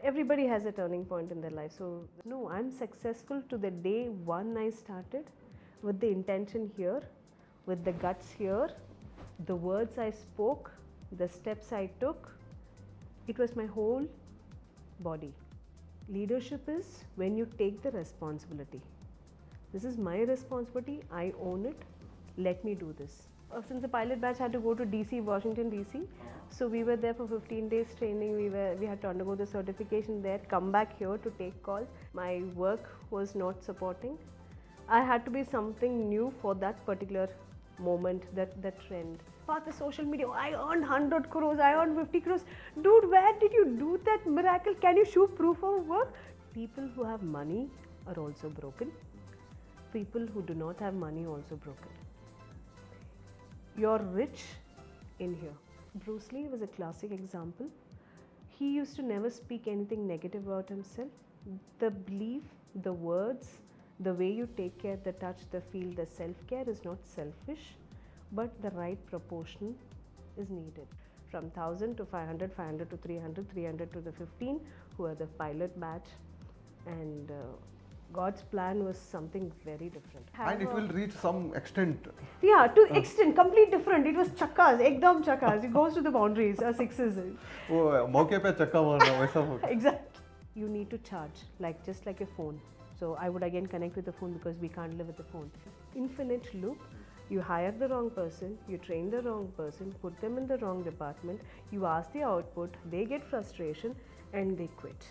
everybody has a turning point in their life. So no, I'm successful to the day one I started with the intention here, with the guts here, the words I spoke, the steps I took. It was my whole body. Leadership is when you take the responsibility. This is my responsibility, I own it, let me do this. Since the pilot batch had to go to DC, Washington DC, so we were there for 15 days training. We had to undergo the certification there, come back here to take calls. My work was not supporting. I had to be something new for that particular moment, that trend. Path the social media, I earned 100 crores, I earned 50 crores. Dude, where did you do that miracle? Can you show proof of work? People who have money are also broken. People who do not have money also broken. You're rich in here. Bruce Lee was a classic example. He used to never speak anything negative about himself. The belief, the words, the way you take care, the touch, the feel, the self-care is not selfish, but the right proportion is needed. From 1000 to 500, 500 to 300, 300 to the 15 who are the pilot batch, and God's plan was something very different. And it will reach some extent. Yeah, to extent, complete different. It was chakkas, ekdam chakkas. It goes to the boundaries, sixes. Oh, मौके पे चक्का मारना वैसा हो गया. Exactly. You need to charge, just like a phone. So I would again connect with the phone because we can't live with the phone. Infinite loop. You hire the wrong person, you train the wrong person, put them in the wrong department, you ask the output, they get frustration and they quit.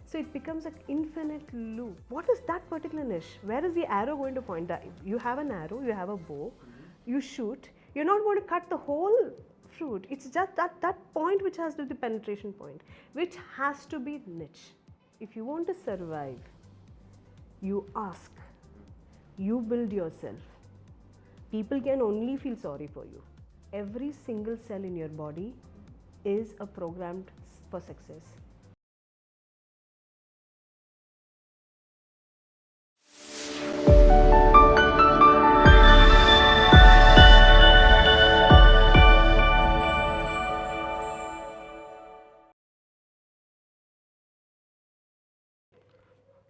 So it becomes an infinite loop. What is that particular niche? Where is the arrow going to point? You have an arrow, you have a bow, you shoot. You're not going to cut the whole fruit. It's just that point which has to be the penetration point, which has to be niche. If you want to survive, you ask, you build yourself. People can only feel sorry for you. Every single cell in your body is programmed for success.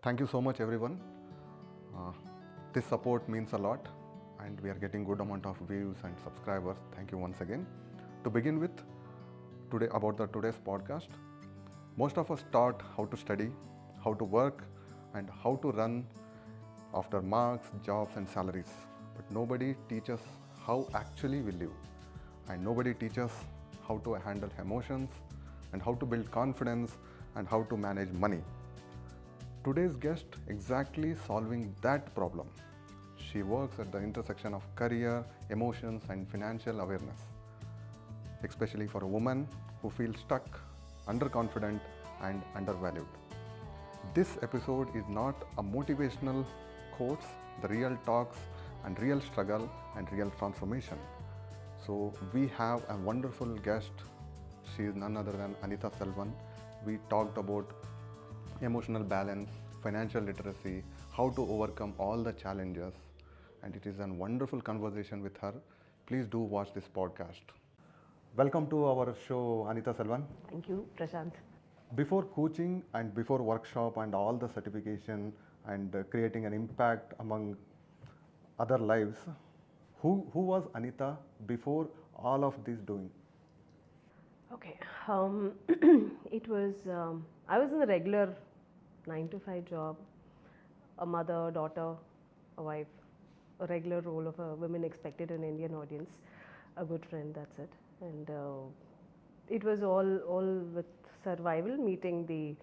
Thank you so much, everyone. This support means a lot, and we are getting good amount of views and subscribers. Thank you once again. To begin with, today's podcast, most of us taught how to study, how to work, and how to run after marks, jobs, and salaries. But nobody teaches how actually we live, and nobody teaches how to handle emotions, and how to build confidence, and how to manage money. Today's guest exactly solving that problem. She works at the intersection of career, emotions, and financial awareness, especially for a woman who feels stuck, underconfident, and undervalued. This episode is not a motivational quotes, the real talks and real struggle and real transformation. So we have a wonderful guest. She is none other than Anitha Selvan. We talked about emotional balance, financial literacy, how to overcome all the challenges, and it is a wonderful conversation with her. Please do watch this podcast. Welcome to our show, Anitha Selvan. Thank you, Prashant. Before coaching and before workshop and all the certification and creating an impact among other lives, who was Anitha before all of this doing? Okay, it was, I was in the regular 9 to 5 job, a mother, daughter, a wife, a regular role of a woman expected in Indian audience, a good friend, that's it. And it was all with survival, meeting the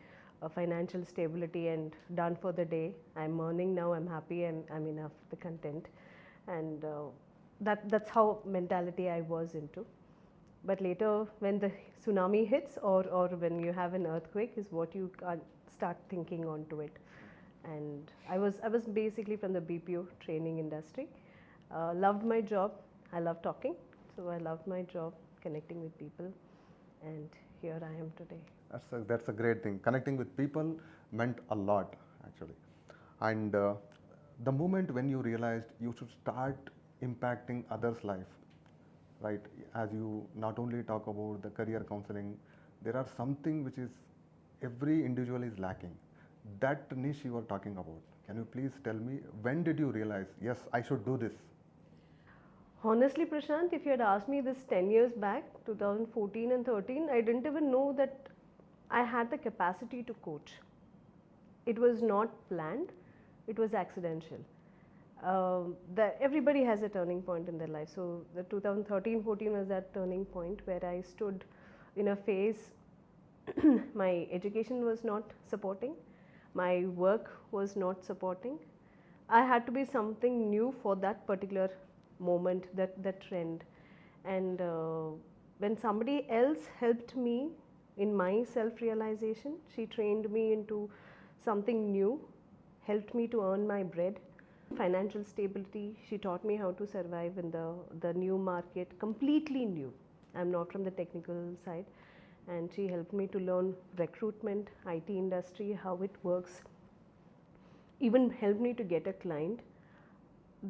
financial stability and done for the day. I'm earning now, I'm happy and I'm enough, the content. And that's how mentality I was into. But later when the tsunami hits or when you have an earthquake is what you start thinking onto it. And I was basically from the BPO training industry. Loved my job. I love talking. So I loved my job, connecting with people. And here I am today. That's a great thing. Connecting with people meant a lot, actually. And the moment when you realized you should start impacting others' life, right? As you not only talk about the career counseling, there are something which is every individual is lacking. That niche you are talking about. Can you please tell me when did you realize, yes, I should do this? Honestly, Prashant, if you had asked me this 10 years back, 2014 and 13, I didn't even know that I had the capacity to coach. It was not planned, it was accidental. Everybody has a turning point in their life. So the 2013-14 was that turning point where I stood in a phase. My education was not supporting, my work was not supporting. I had to be something new for that particular moment, that trend. And when somebody else helped me in my self-realization, she trained me into something new, helped me to earn my bread. Financial stability, she taught me how to survive in the new market, completely new. I'm not from the technical side. And she helped me to learn recruitment, IT industry, how it works, even helped me to get a client.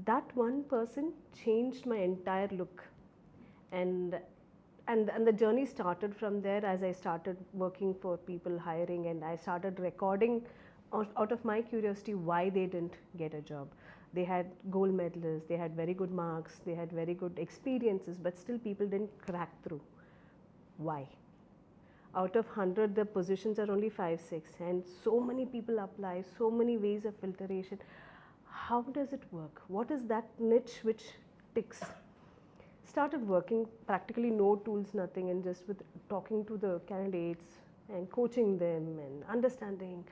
That one person changed my entire look. And the journey started from there as I started working for people, hiring, and I started recording out of my curiosity why they didn't get a job. They had gold medalists, they had very good marks, they had very good experiences, but still people didn't crack through. Why? Out of 100, the positions are only 5, 6, and so many people apply, so many ways of filtration. How does it work? What is that niche which ticks? Started working, practically no tools, nothing, and just with talking to the candidates and coaching them and understanding.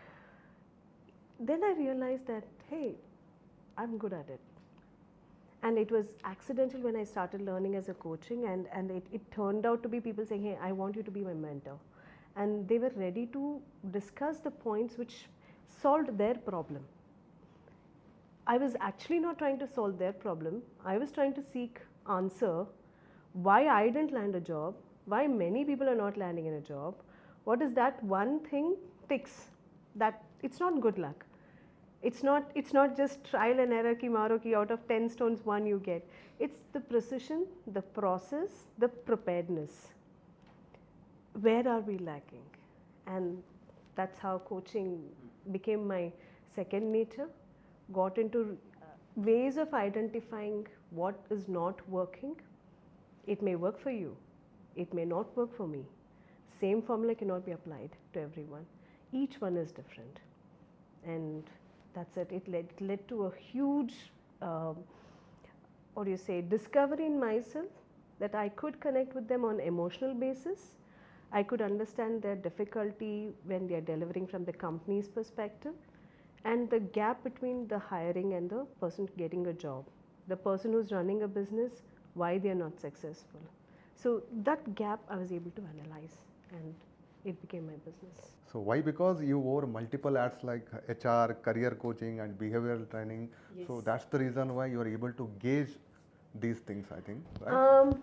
Then I realized that, hey, I'm good at it. And it was accidental when I started learning as a coaching, and it turned out to be people saying, hey, I want you to be my mentor. And they were ready to discuss the points which solved their problem. I was actually not trying to solve their problem. I was trying to seek answer why I didn't land a job, why many people are not landing in a job. What is that one thing ticks? That it's not good luck. It's not just trial and error ki maro ki out of 10 stones 1 you get. It's the precision, the process, the preparedness. Where are we lacking? And that's how coaching became my second nature. Got into ways of identifying what is not working. It may work for you, it may not work for me. Same formula cannot be applied to everyone. Each one is different. And that's it. It led to a huge, discovery in myself that I could connect with them on emotional basis. I could understand their difficulty when they are delivering from the company's perspective, and the gap between the hiring and the person getting a job, the person who's running a business, why they are not successful. So that gap I was able to analyze, and it became my business. So why? Because you wore multiple hats like HR, career coaching and behavioral training. Yes. So that's the reason why you are able to gauge these things, I think. Right?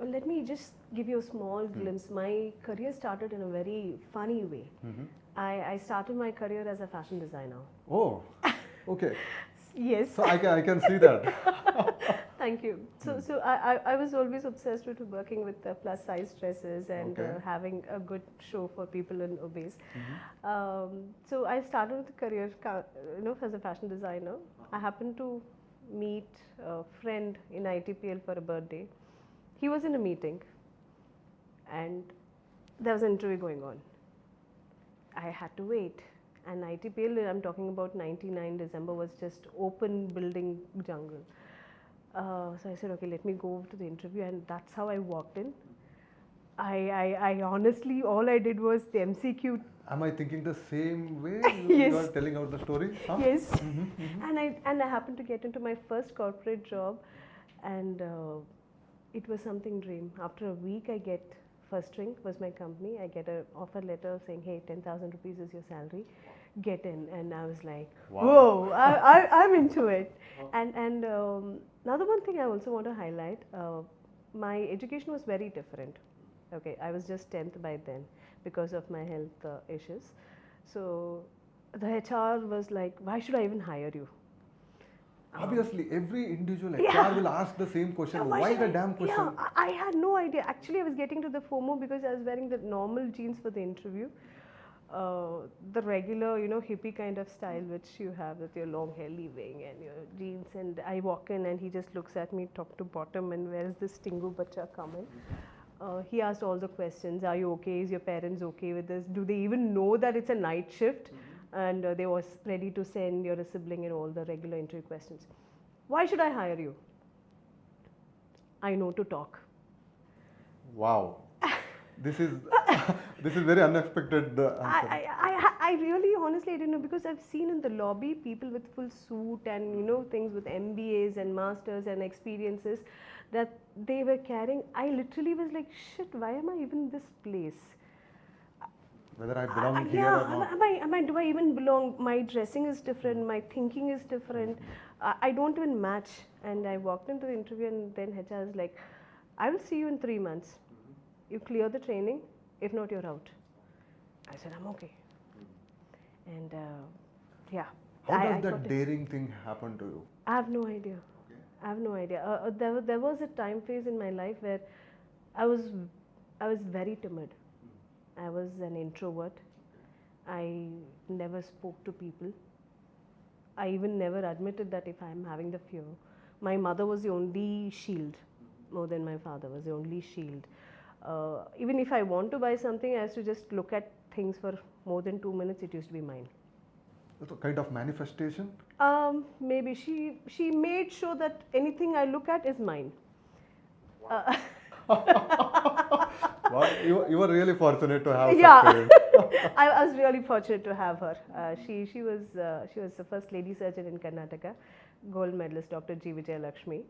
Let me just give you a small glimpse. My career started in a very funny way. I started my career as a fashion designer. Oh, okay. Yes. So I can see that. Thank you. So I was always obsessed with working with plus size dresses and having a good show for people in obese. So I started with a career, as a fashion designer. I happened to meet a friend in ITPL for a birthday. He was in a meeting, and there was an interview going on. I had to wait. And ITPL, I'm talking about 99 December, was just open building jungle. So I said, okay, let me go to the interview, and that's how I walked in. I honestly, all I did was the MCQ. Am I thinking the same way Yes. you are telling out the story? Huh? Yes. And I happened to get into my first corporate job, and it was something dream. After a week, I get First Drink was my company. I get an offer letter saying, hey, 10,000 rupees is your salary. Get in. And I was like, whoa, I'm into it. And another one thing I also want to highlight, my education was very different. Okay, I was just 10th by then because of my health issues. So the HR was like, why should I even hire you? Obviously, every individual HR will ask the same question. Why the damn question? Yeah, I had no idea. Actually, I was getting to the FOMO because I was wearing the normal jeans for the interview. the regular, hippie kind of style which you have with your long hair leaving and your jeans. And I walk in and he just looks at me top to bottom and where is this Tingu Bacha coming? He asked all the questions. Are you okay? Is your parents okay with this? Do they even know that it's a night shift? And they was ready to send your sibling and all the regular interview questions. Why should I hire you? I know to talk. Wow. This is this is very unexpected answer. I really honestly I didn't know, because I've seen in the lobby people with full suit and things with MBAs and masters and experiences that they were carrying. I literally was like, shit, why am I even in this place? Whether I belong here Yeah, or not. do I even belong? My dressing is different, my thinking is different. I don't even match. And I walked into the interview and then HR was like, I will see you in 3 months. You clear the training, if not, you're out. I said, I'm okay. And yeah. How I does that got it. daring thing happen to you? I have no idea. I have no idea. There was a time phase in my life where I was very timid. I was an introvert. I never spoke to people. I even never admitted that if I am having the fear. My mother was the only shield, more than my father was the only shield. Even if I want to buy something, I have to just look at things for more than 2 minutes. It used to be mine. That's a kind of manifestation. Maybe she made sure that anything I look at is mine. Wow, you were really fortunate to have Yeah, such parents. I was really fortunate to have her. She was the first lady surgeon in Karnataka, gold medalist Dr. G. Vijayalakshmi.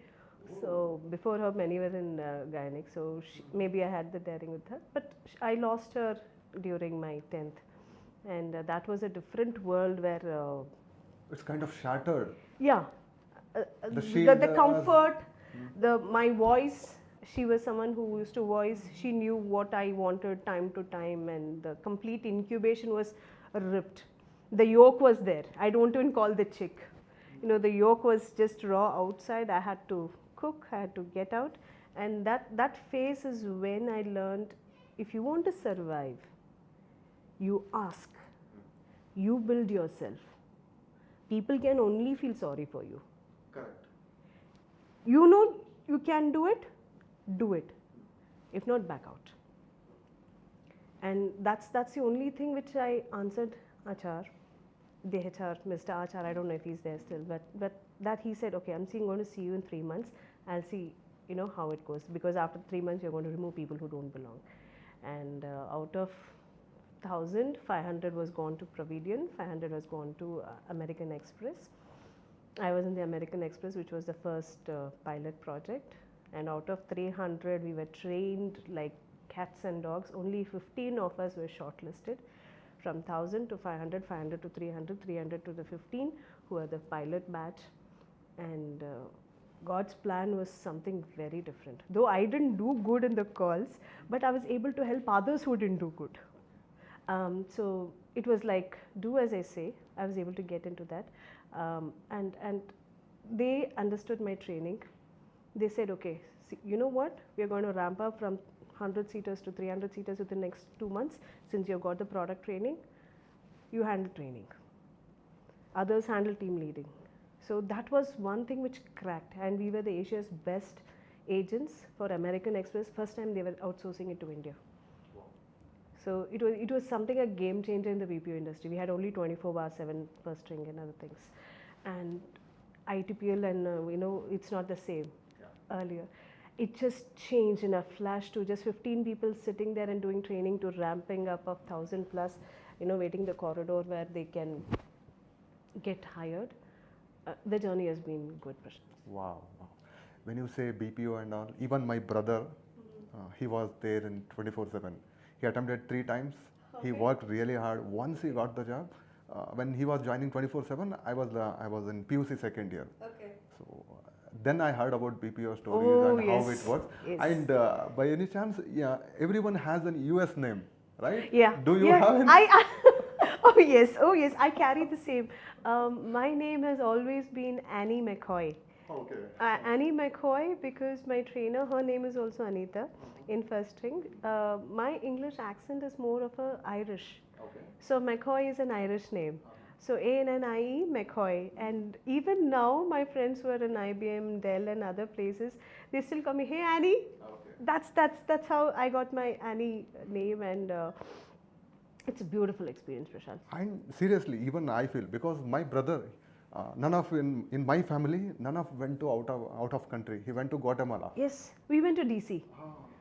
So before her, many were in gynec. So maybe I had the daring with her, but I lost her during my 10th, and that was a different world where. It's kind of shattered. Yeah, The shield, the comfort, my voice. She was someone who used to voice. She knew what I wanted time to time, and the complete incubation was ripped. The yolk was there. I don't even call the chick. The yolk was just raw outside. I had to cook. I had to get out, and that phase is when I learned, if you want to survive, you ask, you build yourself. People can only feel sorry for you. Correct. You know you can do it. Do it. If not, back out. And that's the only thing which I answered Achar, the HR, Mr. Achar. I don't know if he's there still, but that he said, okay, I'm going to see you in 3 months. I'll see, how it goes, because after 3 months you're going to remove people who don't belong. And out of 1,000, 500 was gone to Providian, 500 was gone to American Express. I was in the American Express, which was the first pilot project. And out of 300, we were trained like cats and dogs. Only 15 of us were shortlisted, from 1,000 to 500, 500 to 300, 300 to the 15 who are the pilot batch. And God's plan was something very different. Though I didn't do good in the calls, but I was able to help others who didn't do good. So it was like, do as I say. I was able to get into that. And they understood my training. They said, okay, see, you know what? We are going to ramp up from 100 seaters to 300 seaters within the next 2 months. Since you've got the product training, you handle training. Others handle team leading. So that was one thing which cracked. And we were the Asia's best agents for American Express. First time they were outsourcing it to India. Wow. So it was something, a game changer in the BPO industry. We had only 24/7 first string and other things. And ITPL and it's not the same. Earlier, it just changed in a flash to just 15 people sitting there and doing training to ramping up of 1,000 plus, waiting the corridor where they can get hired. The journey has been good. Wow. When you say BPO and all, even my brother, he was there in 24/7. He attempted 3 times. Okay. He worked really hard. Once he got the job, when he was joining 24/7, I was in PUC second year. Okay. So then I heard about BPO stories and how it works. Yes. And by any chance, everyone has an US name, right? Yeah. Do you have any? Oh yes, I carry the same. My name has always been Annie McCoy. Okay. Annie McCoy, because my trainer, her name is also Anita in first ring. My English accent is more of a Irish. Okay. So McCoy is an Irish name. So ANNIE McCoy. And even now, my friends who are in IBM, Dell, and other places, they still call me, "Hey Annie." Okay. That's how I got my Annie name, and it's a beautiful experience, Prashant. And seriously, even I feel, because my brother, none of in my family, none of went to out of country. He went to Guatemala. Yes, we went to DC.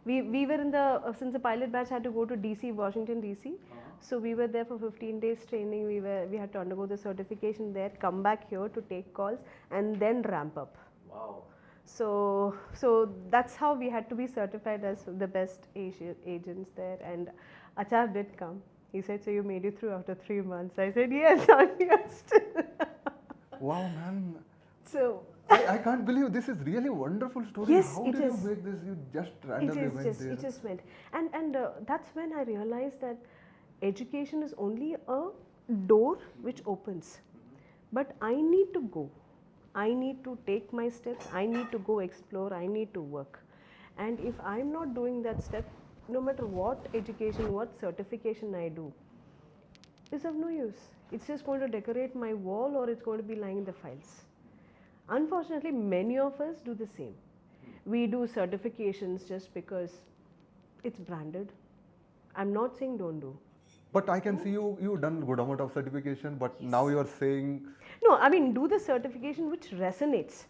We were in the since the pilot batch had to go to DC, Washington DC. So we were there for 15 days training. We had to undergo the certification there, come back here to take calls, and then ramp up. Wow. So that's how we had to be certified as the best agents there. And Achar did come. He said, "So you made it through after 3 months." I said, "Yes, I'm here still." Wow, man. So I can't believe this is really a wonderful story. Yes, How it did is. you make this? You just randomly went there. It just went, and that's when I realized that education is only a door which opens, but I need to go. I need to take my steps. I need to go explore. I need to work, and if I'm not doing that step, no matter what education, what certification I do, is of no use. It's just going to decorate my wall, or it's going to be lying in the files. Unfortunately, many of us do the same. We do certifications just because it's branded. I'm not saying don't do. But I can see you done good amount of certification, but now you are saying. No, I mean do the certification which resonates.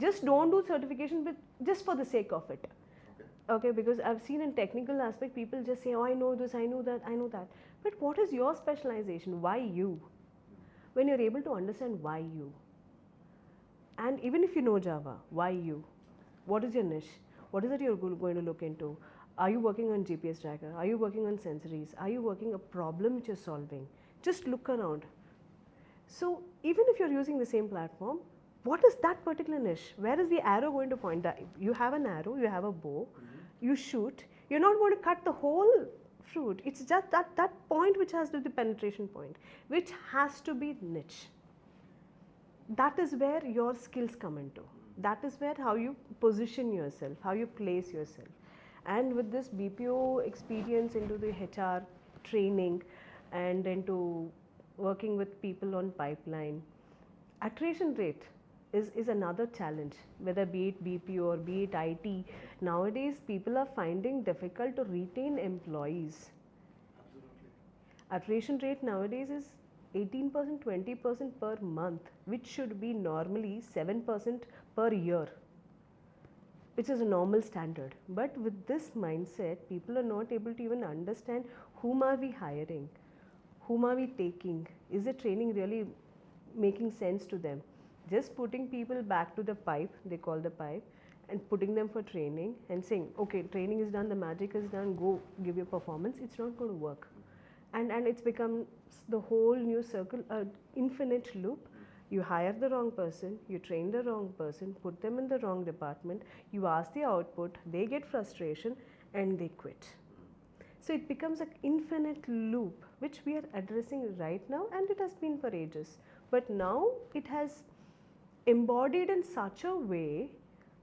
Just don't do certification with just for the sake of it. Okay, because I've seen in technical aspect people just say, "Oh, I know this, I know that, I know that." But what is your specialization? Why you? When you're able to understand why you, and even if you know Java, why you? What is your niche? What is it you're going to look into? Are you working on GPS tracker? Are you working on sensories? Are you working a problem which you're solving? Just look around. So even if you're using the same platform, what is that particular niche? Where is the arrow going to point? You have an arrow, you have a bow, you shoot. You're not going to cut the whole fruit. It's just that point which has to be the penetration point, which has to be niche. That is where your skills come into. That is where how you position yourself, how you place yourself. And with this BPO experience into the HR training and into working with people on pipeline, attrition rate is another challenge, whether be it BPO or be it IT. Nowadays, people are finding difficult to retain employees. Attrition rate nowadays is 18%, 20% per month, which should be normally 7% per year, which is a normal standard. But with this mindset, people are not able to even understand whom are we hiring, whom are we taking, is the training really making sense to them? Just putting people back to the pipe, they call the pipe, and putting them for training and saying, okay, training is done, the magic is done, go give your performance, it's not going to work. And it's become the whole new circle, infinite loop. You hire the wrong person, you train the wrong person, put them in the wrong department, you ask the output, they get frustration and they quit. So it becomes an infinite loop, which we are addressing right now, and it has been for ages. But now it has embodied in such a way,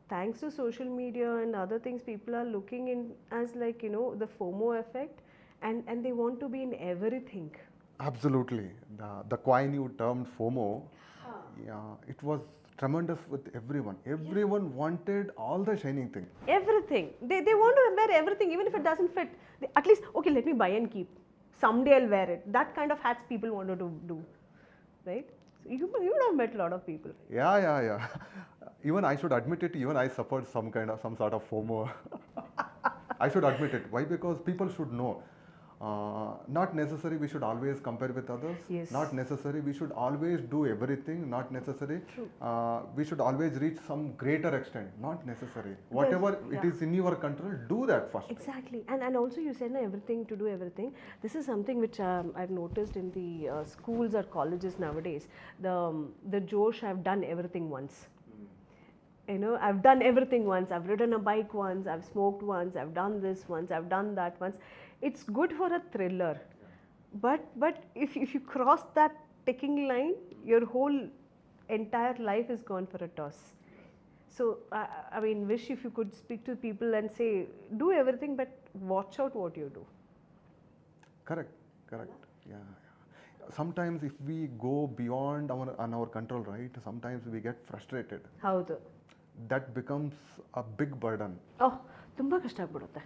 thanks to social media and other things, people are looking in as like, the FOMO effect, and they want to be in everything. Absolutely. The coin you termed FOMO, yeah, it was tremendous with everyone. Everyone wanted all the shining thing. Everything. They want to wear everything, even if it doesn't fit. At least, okay, let me buy and keep. Someday I'll wear it. That kind of hats people wanted to do, right? So you would have met a lot of people. Yeah. Even I should admit it, even I suffered some sort of FOMO. I should admit it. Why? Because people should know. Not necessary we should always compare with others. Yes. Not necessary we should always do everything. Not necessary. True. We should always reach some greater extent. Not necessary. Whatever it is in your control, do that first. Exactly. And also you said everything to do everything. This is something which I've noticed in the schools or colleges nowadays. The Josh, I've done everything once. I've done everything once. I've ridden a bike once, I've smoked once, I've done this once, I've done that once. It's good for a thriller. But if you cross that ticking line, your whole entire life is gone for a toss. So I mean, wish if you could speak to people and say, do everything, but watch out what you do. Correct, correct. Yeah. Sometimes if we go beyond our control, right? Sometimes we get frustrated. ಹೌದು. That becomes a big burden. ತುಂಬ ಕಷ್ಟ ಆಗ್ಬಿಡುತ್ತೆ.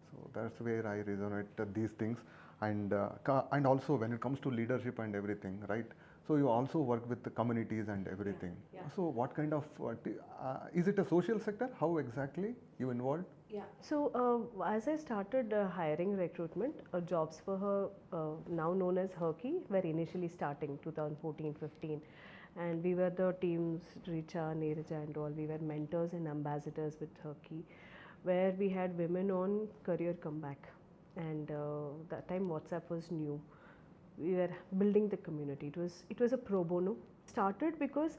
So that's where I resonate these things, and also when it comes to leadership and everything, right? So you also work with the communities and everything. Yeah. So what kind of is it a social sector? How exactly you involved? Yeah. So as I started hiring recruitment, jobs for her, now known as Herky, were initially starting 2014-15, and we were the teams Richa, Neerja, and all. We were mentors and ambassadors with Herky, where we had women on career comeback, and that time WhatsApp was new. We were building the community. It was a pro bono. Started because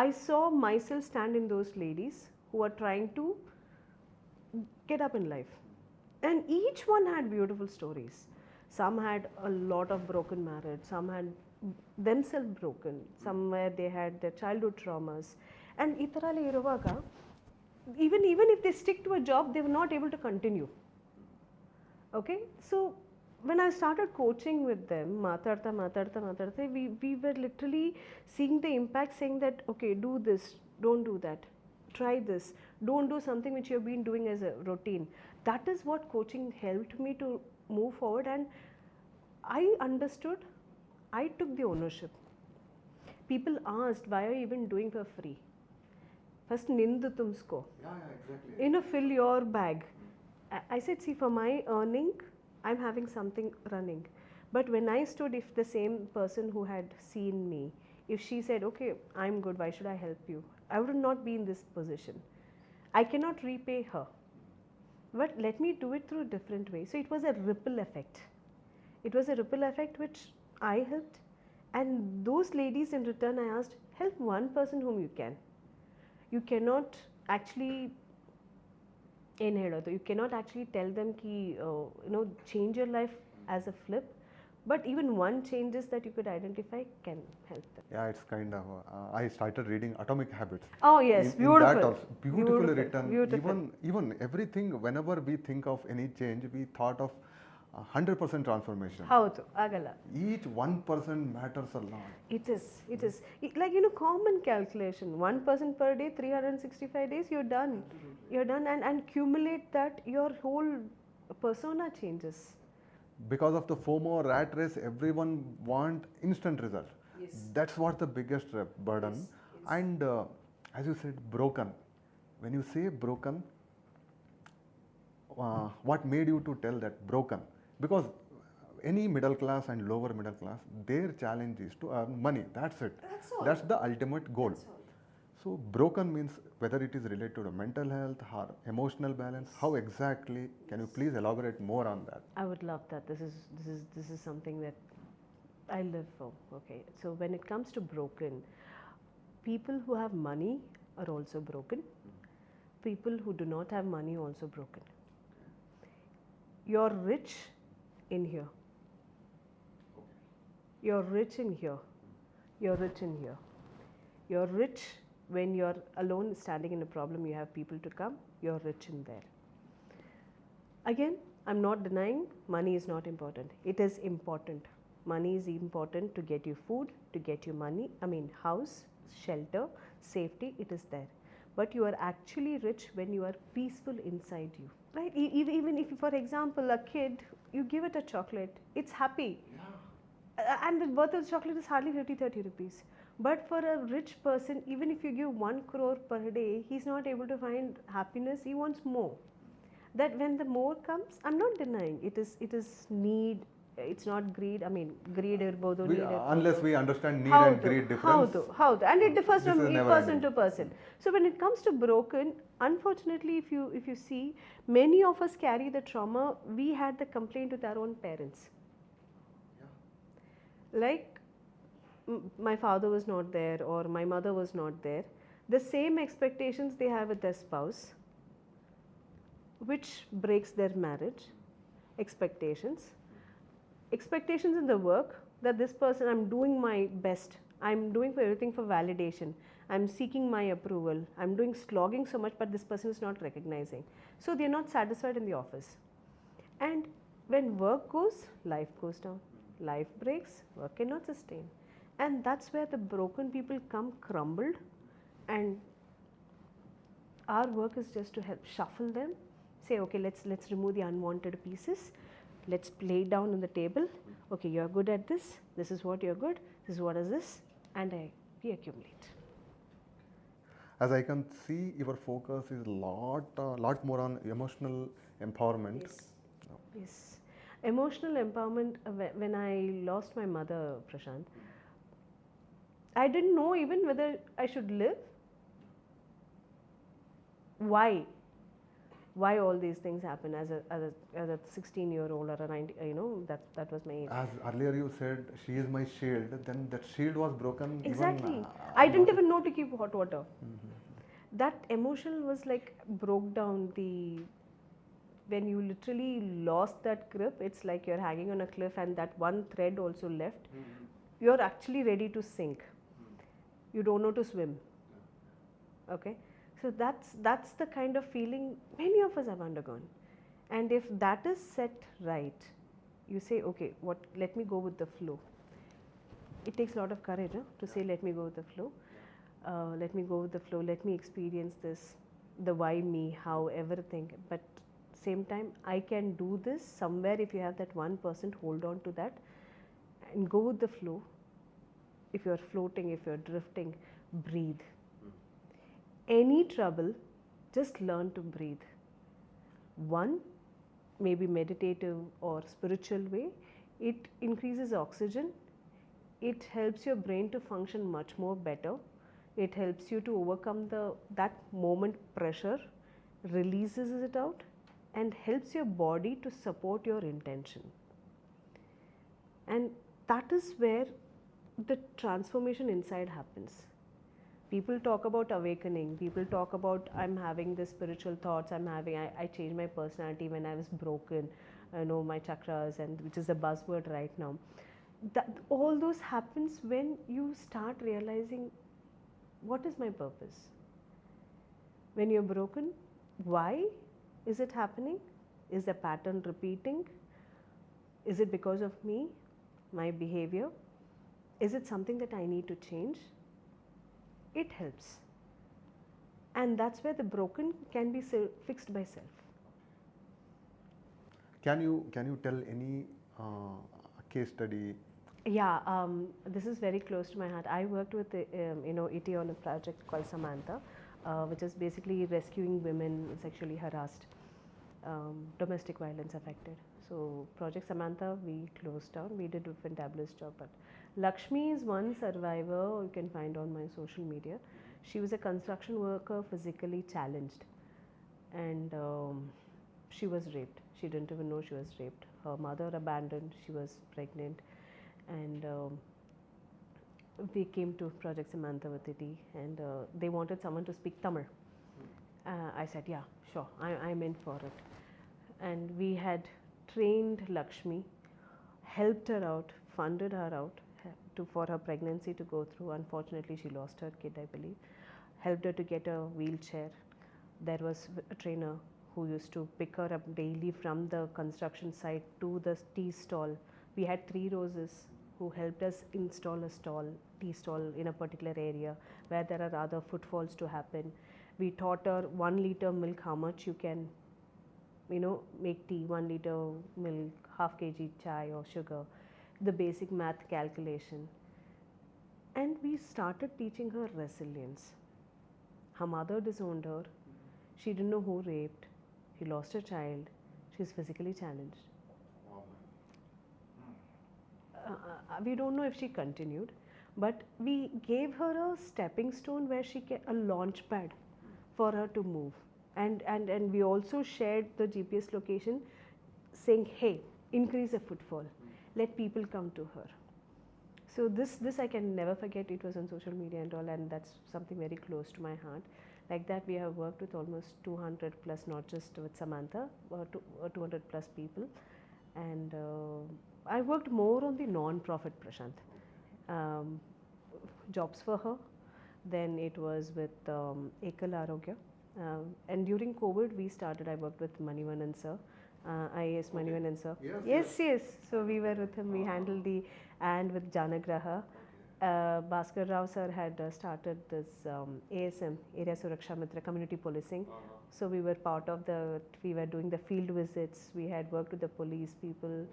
I saw myself stand in those ladies who are trying to get up in life, and each one had beautiful stories. Some had a lot of broken marriage, some had themselves broken, somewhere they had their childhood traumas, and itarali iruvaga even if they stick to a job, they were not able to continue. Okay, so when I started coaching with them, matarta, we were literally seeing the impact, saying that okay, do this, don't do that, try this, don't do something which you have been doing as a routine. That is what coaching helped me to move forward, and I understood. I took the ownership. People asked, why are you even doing for free? First, nindu tumsko. Yeah, exactly. Fill your bag. I said, see, for my earning, I'm having something running. But when I stood, if the same person who had seen me, if she said, okay, I'm good, why should I help you? I would not be in this position. I cannot repay her. But let me do it through a different way. So it was a ripple effect. It was a ripple effect which I helped. And those ladies in return, I asked, help one person whom you can. You cannot actually you cannot actually tell them ki change your life as a flip, but even one changes that you could identify can help them. Yeah, it's kind of I started reading Atomic Habits. Oh yes, beautiful. In that also, beautifully written. Beautiful. Even everything, whenever we think of any change, we thought of 100% transformation. ಹೌದು, ಆಗಲ್ಲ. Each 1% matters a lot. It is. Like common calculation. 1% per day, 365 days, you're done. You're done, and accumulate that, your whole persona changes. Because of the FOMO rat race, everyone want instant result. Yes. That's what the biggest burden. Yes. And as you said, broken. When you say broken, what made you to tell that broken? Because any middle class and lower middle class, their challenge is to earn money. That's it. That's all. That's the ultimate goal. That's all. So broken means whether it is related to mental health or emotional balance. How exactly? Can you please elaborate more on that? I would love that. This is something that I live for. Okay, so when it comes to broken, people who have money are also broken. People who do not have money are also broken. You're rich in here. You're rich in here. You're rich in here. You're rich when you're alone standing in a problem, you have people to come, you're rich in there. Again, I'm not denying money is not important. It is important. Money is important to get you food, to get you money, house, shelter, safety, it is there. But you are actually rich when you are peaceful inside you. Right? Even if, for example, a kid, you give it a chocolate, it's happy. Yeah. And the worth of the chocolate is hardly 50-30 rupees. But for a rich person, even if you give 1 crore per day, he's not able to find happiness, he wants more. That when the more comes, I'm not denying, it is need, it's not greed. Greed irbodu, need irbodu. Unless we understand need and greed difference. Howdu. And it differs from person to person. So when it comes to broken, unfortunately, if you see, many of us carry the trauma. We had the complaint with our own parents. Yeah. Like, my father was not there or my mother was not there. The same expectations they have with their spouse, which breaks their marriage. Expectations in the work, that this person, I'm doing my best, I'm doing for everything for validation, I'm seeking my approval, I'm doing slogging so much, but this person is not recognizing. So they're not satisfied in the office. And when work goes, life goes down. Life breaks, work cannot sustain. And that's where the broken people come crumbled, and our work is just to help shuffle them, say, okay, let's remove the unwanted pieces, let's lay it down on the table. Okay, you're good at this, this is what you're good, this is what is this, and we accumulate. As I can see, your focus is lot more on emotional empowerment. Yes. Yes. Emotional empowerment. When I lost my mother, Prashant, I didn't know even whether I should live. Why all these things happen as a 16-year-old or a 90, that was my age. As earlier you said, she is my shield, then that shield was broken. Exactly. Even, I didn't even know to keep hot water. That emotion was like broke down. When you literally lost that grip, it's like you're hanging on a cliff and that one thread also left. You're actually ready to sink. You don't know to swim. Okay, so that's the kind of feeling many of us have undergone. And if that is set right, you say, okay, let me go with the flow. It takes a lot of courage to say, let me go with the flow. Let me go with the flow, let me experience this, the why me, how, everything. But same time, I can do this somewhere. If you have that 1%, hold on to that and go with the flow. If you're floating, if you're drifting, breathe. Any trouble, just learn to breathe. One, maybe meditative or spiritual way, it increases oxygen, it helps your brain to function much more better. It helps you to overcome that moment pressure, releases it out, and helps your body to support your intention. And that is where the transformation inside happens. People talk about awakening, people talk about I'm having this spiritual thoughts, I changed my personality when I was broken, my chakras, and which is a buzzword right now. All those happens when you start realizing, what is my purpose? When you're broken, why is it happening? Is the pattern repeating? Is it because of me, my behavior? Is it something that I need to change? It helps. And that's where the broken can be fixed by self. Can you tell any case study? Yeah, this is very close to my heart. I worked with IT on a project called Samantha, which is basically rescuing women sexually harassed, domestic violence affected. So Project Samantha, we closed down. We did a fantabulous job. But Lakshmi is one survivor you can find on my social media. She was a construction worker, physically challenged, and she was raped. She didn't even know she was raped. Her mother abandoned. She was pregnant. And we came to Project Samantha with it, and they wanted someone to speak Tamil. I said, yeah, sure, I'm in for it. And we had trained Lakshmi, helped her out, funded her out for her pregnancy to go through. Unfortunately, she lost her kid, I believe. Helped her to get a wheelchair. There was a trainer who used to pick her up daily from the construction site to the tea stall. We had 3 roses who helped us install a tea stall in a particular area where there are other footfalls to happen. We taught her 1 liter milk, how much you can, make tea, 1 liter milk, half kg chai or sugar, the basic math calculation. And we started teaching her resilience. Her mother disowned her. She didn't know who raped. She lost her child. She's physically challenged. We don't know if she continued, but we gave her a stepping stone where a launch pad for her to move. And we also shared the GPS location saying, hey, increase the footfall. Let people come to her. So this I can never forget. It was on social media and all, and that's something very close to my heart. Like that, we have worked with almost 200 plus, not just with Samantha, 200 plus people. And I worked more on the non-profit, Prashant. Jobs for her, Then it was with Ekal Arogya. And during COVID, I worked with Manivanan sir, IIS Manivanan sir. Yes. So we were with him, we handled and with Janagraha. Bhaskar Rao sir had started this ASM, Area Suraksha Mitra, community policing. So we were we were doing the field visits, we had worked with the police people.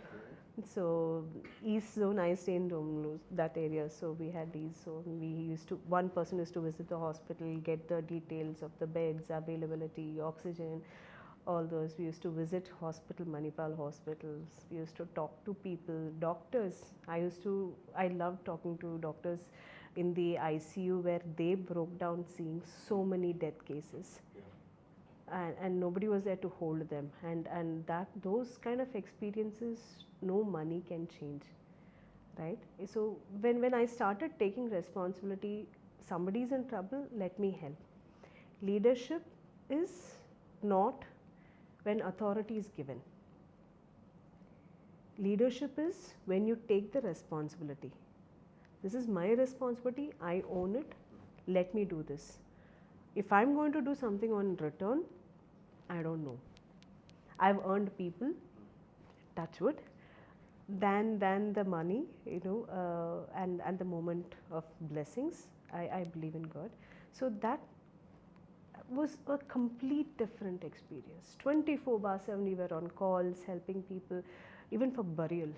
So East Zone, I stay in Romulu, that area. So we had East Zone. One person used to visit the hospital, get the details of the beds, availability, oxygen, all those. We used to visit Manipal hospitals. We used to talk to people, doctors. I loved talking to doctors in the ICU where they broke down seeing so many death cases. And nobody was there to hold them, and those kind of experiences no money can change, right? So when I started taking responsibility, somebody is in trouble, let me help. Leadership is not when authority is given. Leadership is when you take the responsibility. This is my responsibility, I own it, let me do this. If I'm going to do something on return, I don't know. I've earned people, touch wood, than the money, and the moment of blessings. I believe in God. So that was a complete different experience. 24/7 we were on calls, helping people, even for burial.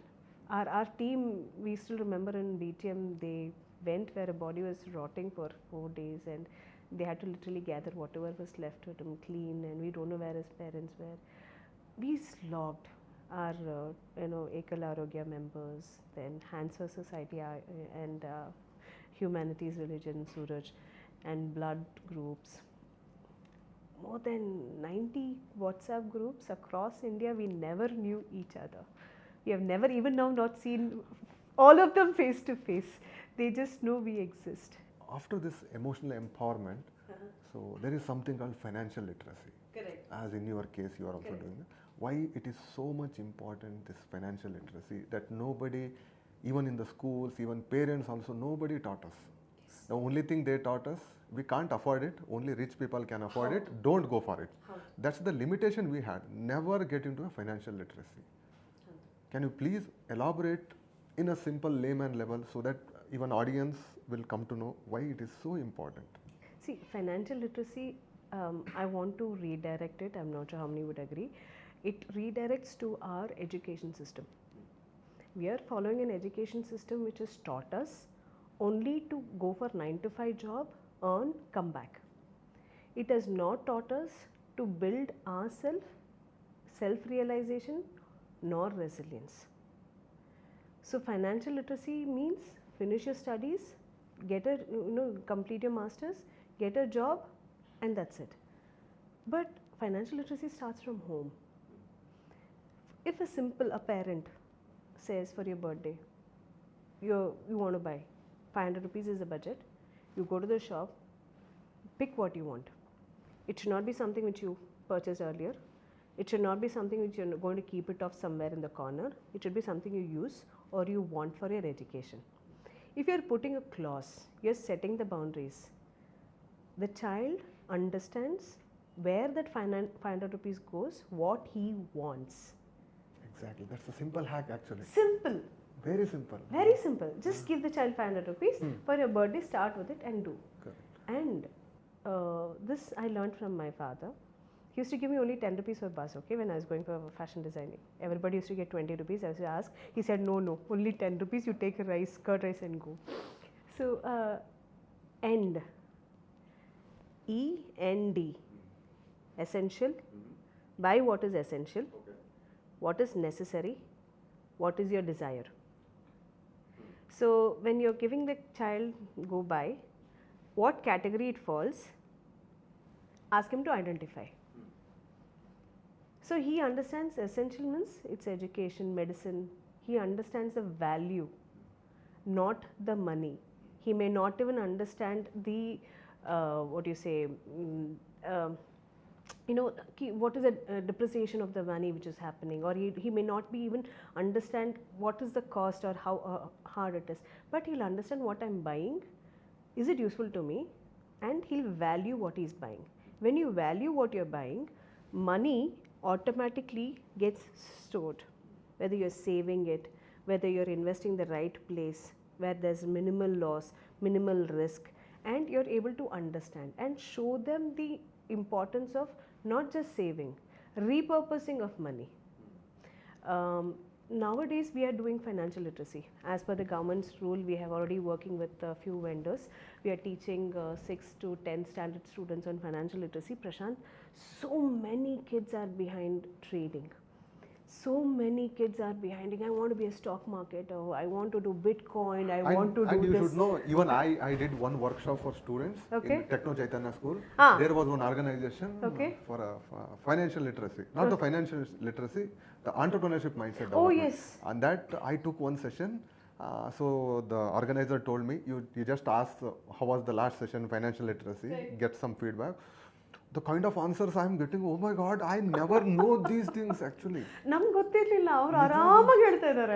Our team, we still remember in BTM, they went where a body was rotting for 4 days, and they had to literally gather whatever was left with him, clean, and we don't know where his parents were. We slogged our, Ekal Arogya members, then Hansa Society and Humanities Religion, Suraj, and blood groups. More than 90 WhatsApp groups across India, we never knew each other. We have never, even now, not seen all of them face to face. They just know we exist. After this emotional empowerment, so there is something called financial literacy. Correct. As in your case, you are also doing that. Why it is so much important, this financial literacy, that nobody, even in the schools, even parents also, nobody taught us. Yes. The only thing they taught us, we can't afford it, only rich people can afford it, don't go for it. That's the limitation we had, never get into a financial literacy. Can you please elaborate in a simple layman level so that even audience will come to know why it is so important? See, financial literacy, I want to redirect it. I'm not sure how many would agree. It redirects to our education system. We are following an education system which has taught us only to go for 9 to 5 job, earn, come back. It has not taught us to build ourselves, self-realization, nor resilience. So financial literacy means finish your studies, complete your masters, get a job, and that's it. But financial literacy starts from home. If a parent says for your birthday, you want to buy 500 rupees is the budget, you go to the shop, pick what you want. It should not be something which you purchased earlier. It should not be something which you're going to keep it off somewhere in the corner. It should be something you use or you want for your education. If you're putting a clause, you're setting the boundaries. The child understands where that 500 rupees goes, what he wants. Exactly, that's a simple hack actually. Simple. Very simple. Very simple. Just give the child 500 rupees for your birthday, start with it and do. Correct. And this I learned from my father. He used to give me only 10 rupees for bus, okay, when I was going for fashion designing. Everybody used to get 20 rupees. I used to ask. He said, no, only 10 rupees. You take a curd rice and go. So, END. END. Essential. Buy what is essential. Okay. What is necessary. What is your desire. So, when you're giving the child go buy, what category it falls, ask him to identify. So, he understands essential means it's education, medicine. He understands the value, not the money. He may not even understand the, what is the depreciation of the money which is happening, or he may not be even understand what is the cost or how hard it is, but he'll understand what I'm buying. Is it useful to me? and he'll value what he's buying. When you value what you're buying, money automatically gets stored, whether you're saving it, whether you're investing the right place, where there's minimal loss, minimal risk, and you're able to understand and show them the importance of not just saving, repurposing of money. Nowadays we are doing financial literacy as per the government's rule. We have already working with a few vendors. We are teaching 6 to 10 standard students on financial literacy. Prashant, so many kids are behind trading. So many kids are behind. I want to be a stock marketer. I want to do Bitcoin. I want to do and you this. should know, even I did one workshop for students in Techno Chaitanya school. There was one organization for financial literacy, not the financial literacy, the entrepreneurship mindset development. Oh yes. And that I took one session. So the organizer told me, you just ask how was the last session, financial literacy, get some feedback. The kind of answers I am getting, oh my god, I never know these things actually. ನಮ್ಗೆ ಗೊತ್ತಿರಲಿಲ್ಲ, ಅವರು ಆರಾಮಾಗಿ ಹೇಳ್ತಾ ಇದ್ದಾರೆ.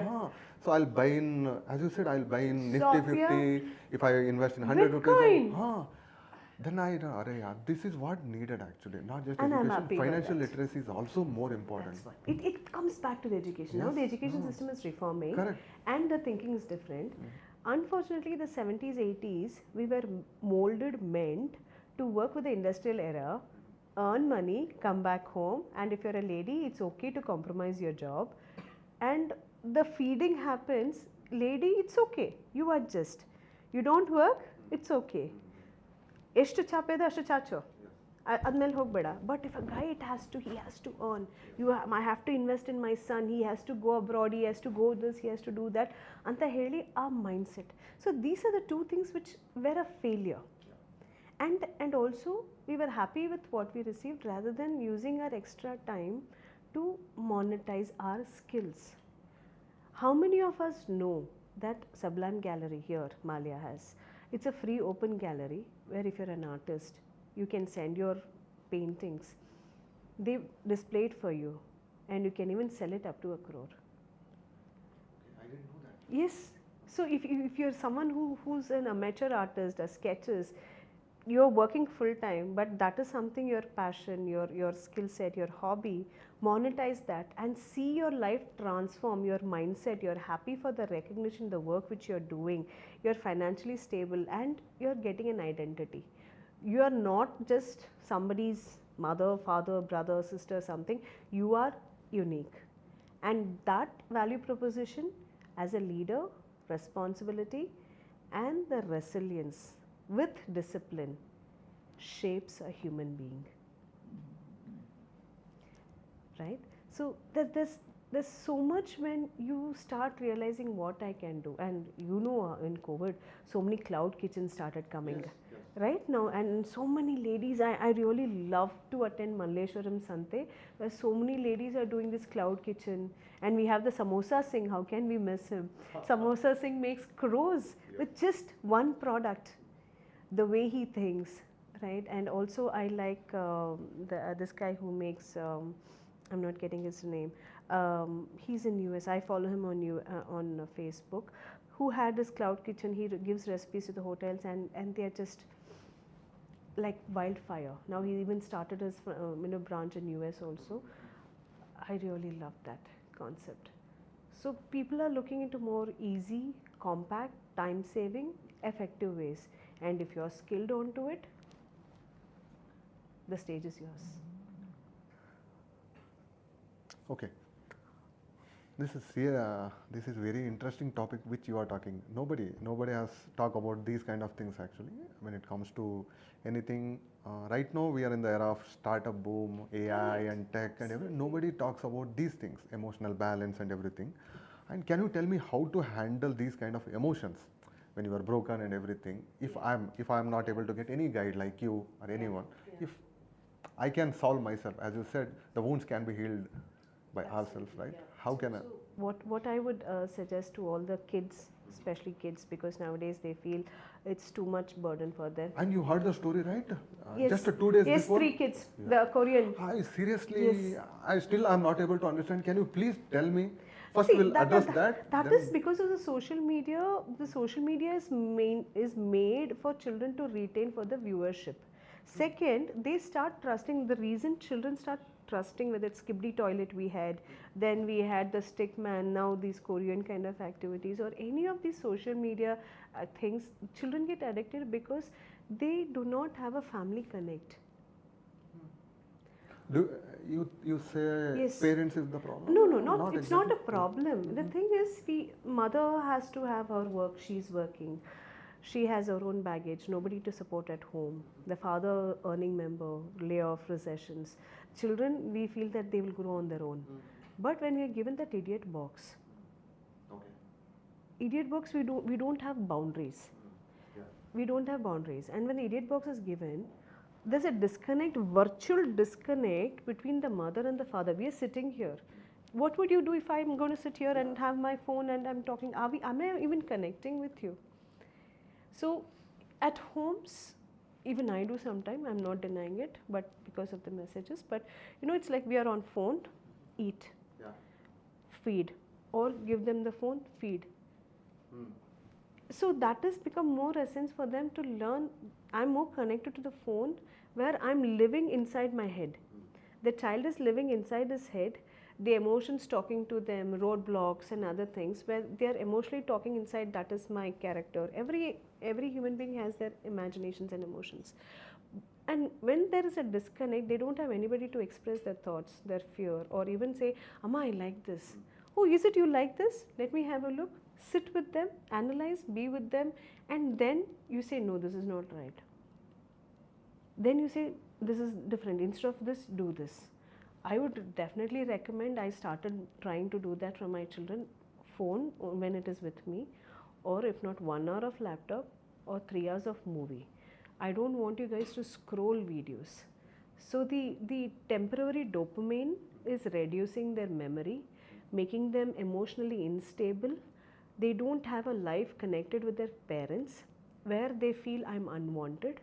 So I'll buy in, as you said, I'll buy in Nifty 50 if I invest in 100 rupees. Then this is what needed actually, not just And education. Financial literacy is also more important. It comes back to the education. Now the education system is reforming. Correct. And the thinking is different. Unfortunately, the 70s, 80s, we were molded, meant to work with the industrial era, earn money, come back home, and if you're a lady, it's okay to compromise your job. And the feeding happens, lady, it's okay, you adjust. You don't work, it's okay. ಎಷ್ಟು ಚಾಪೇದ ಅಷ್ಟು ಚಾಚೋ, ಅದ್ಮೇಲೆ ಹೋಗಬೇಡ. But if a Guy he has to earn. I have to invest in my son, he has to go abroad, he has to go this, he has to do that ಅಂತ ಹೇಳಿ ಆ mindset. So these are the two things which were a failure. And also we were happy with what we received rather than using our extra time to monetize our skills. How many of us know that Sublime Gallery here Malia has? It's a free open gallery where if you're an artist, you can send your paintings. They display it for you and you can even sell it up to 1 crore. I didn't know that. Yes. So if you're someone who's an amateur artist, does sketches, you're working full time, but that is something, your passion, your skill set, your hobby, monetize that and see your life transform, your mindset, you're happy for the recognition, the work which you're doing, you're financially stable and you're getting an identity. You are not just somebody's mother, father, brother, sister, something. You are unique. And that value proposition as a leader, responsibility and the resilience with discipline shapes a human being, right? So there's so much when you start realizing what I can do. And you know, in COVID so many cloud kitchens started coming. Yes. Right now, and so many ladies, I really love to attend Malleshwaram Sante where so many ladies are doing this cloud kitchen. And we have the Samosa Singh, how can we miss him? Samosa Singh makes crores with just one product. The way he thinks, right? And also I like this guy who makes, I'm not getting his name, he's in US, I follow him on Facebook, who had this cloud kitchen. He gives recipes to the hotels and they are just like wildfire. Now he even started his branch in US also. I really love that concept. So people are looking into more easy, compact, time saving, effective ways. And if you're skilled onto it, the stage is yours. Okay. This is very interesting topic which you are talking. Nobody has talked about these kind of things actually when it comes to anything. Right now we are in the era of startup boom, AI and tech and everything. Nobody talks about these things, emotional balance and everything. And can you tell me how to handle these kind of emotions when you are broken and everything? If I'm not able to get any guide like you or anyone, if I can solve myself, as you said, the wounds can be healed by ourselves, right? How can I? What I would suggest to all the kids, especially kids, because nowadays they feel it's too much burden for them. And you heard the story, right? Yes. Just 2 days yes, before. 3 kids, the Korean. I seriously, Yes. I'm not able to understand. Can you please tell me? First See, we'll address that. That then is because of the social media. The social media is made for children to retain for the viewership. Second, they start trusting. The reason children start trusting, whether it's Skibidi toilet we had, then we had the stick man, now these Korean kind of activities or any of these social media things, children get addicted because they do not have a family connect. do you say Yes. parents is the problem? No, not it's not exactly. a problem. The thing is, mother has to have her work. She's working. She has her own baggage. Nobody to support at home. The father earning member, layoff, recessions. Children, we feel that they will grow on their own. But when we are given that idiot box, idiot box, we don't have boundaries. We don't have boundaries. And when the idiot box is given, there's a disconnect, virtual disconnect between the mother and the father. We are sitting here. What would you do if I'm going to sit here and have my phone and I'm talking? Am I even connecting with you? So at homes, even I do sometimes, I'm not denying it, but because of the messages. But it's like we are on phone, eat, feed, or give them the phone, feed. So that has become more essence for them to learn. I'm more connected to the phone where I'm living inside my head. The child is living inside his head, the emotions talking to them, roadblocks and other things where they are emotionally talking inside, that is my character. Every human being has their imaginations and emotions. And when there is a disconnect, they don't have anybody to express their thoughts, their fear, or even say, Amma, I like this. Oh, is it you like this? Let me have a look. Sit with them, analyze, be with them, and then you say, no, this is not right. Then you say, this is different. Instead of this, do this. I would definitely recommend, I started trying to do that for my children, phone when it is with me, or if not 1 hour of laptop or 3 hours of movie. I don't want you guys to scroll videos. So the temporary dopamine is reducing their memory, making them emotionally unstable. They don't have a life connected with their parents where they feel I'm unwanted.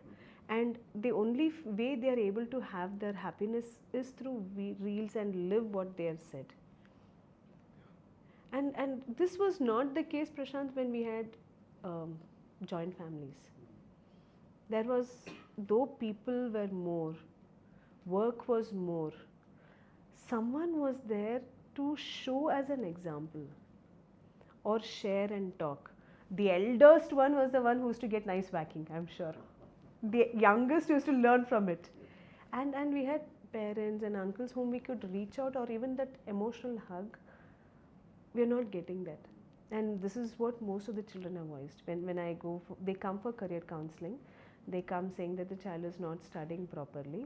And the only way they are able to have their happiness is through reels and live what they have said. And this was not the case, Prashant, when we had joint families. There was, though people were more, work was more, someone was there to show as an example or share and talk. The eldest one was the one who used to get nice whacking, I'm sure. The youngest used to learn from it. And we had parents and uncles whom we could reach out, or even that emotional hug. We are not getting that. And this is what most of the children have voiced. When I go, they come for career counseling. They come saying that the child is not studying properly.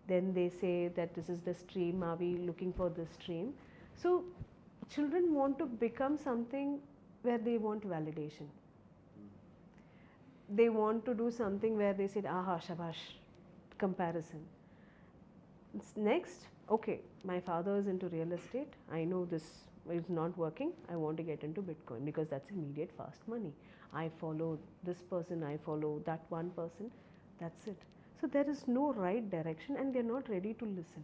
Then they say that this is the stream, are we looking for this stream? So children want to become something where they want validation. They want to do something where they said, aha, shabash, comparison. Next, okay, my father is into real estate. I know this is not working. I want to get into Bitcoin because that's immediate fast money. I follow this person, I follow that one person. That's it. So there is no right direction and they're not ready to listen.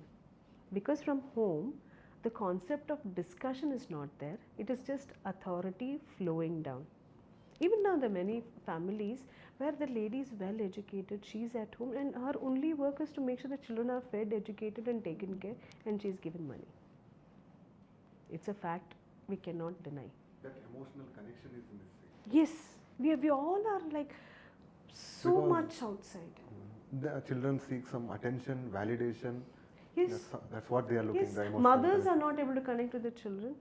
Because from home, the concept of discussion is not there. It is just authority flowing down. Even now, there are many families where the lady is well educated, she's at home, and her only work is to make sure the children are fed, educated, and taken care, and she's given money. It's a fact we cannot deny. That emotional connection is missing. Yes, we all are like so Because much outside. The children seek some attention, validation. Yes. That's what they are looking. Yes, The emotional mothers connection. are not able to connect with the children.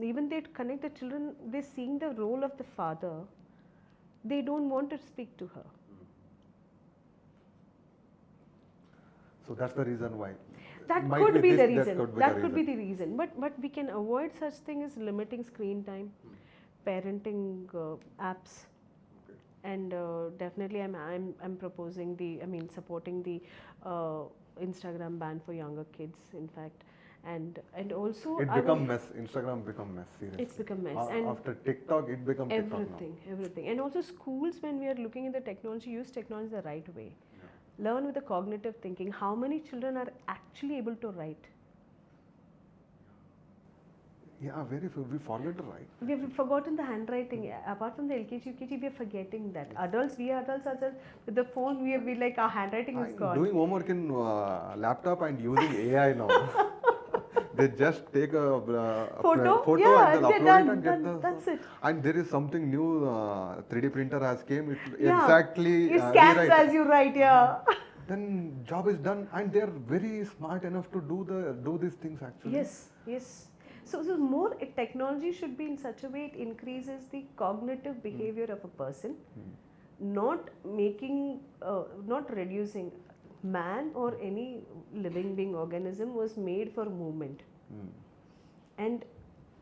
Even they connect the children, they're seeing the role of the father. They don't want to speak to her. So that's the reason why. That Might could be this, the reason. That Could be the reason. But we can avoid such thing as limiting screen time, parenting apps, and definitely I'm proposing supporting the Instagram ban for younger kids. In fact, and also it become mess. Instagram become mess. Seriously. It's become mess. And after TikTok, it become everything, TikTok now. everything. And also schools, when we are looking at the technology, use technology the right way. Learn with the cognitive thinking. How many children are actually able to write? Yeah, we forget to write. We've forgotten the handwriting. Apart from the LKG, UKG, we're forgetting that. We adults ourselves, with the phone, we like our handwriting is I'm gone. doing homework in laptop and using AI now. They just take a photo Yeah, and then they're upload done, it and get the. that's it. And there is something new. 3D printer has came. It Yeah. exactly It scans rewrite. as you write, yeah. Then job is done, and they are very smart enough to do these things actually. Yes. So more technology should be in such a way it increases the cognitive behavior of a person, not reducing. Man or any living being organism was made for movement. And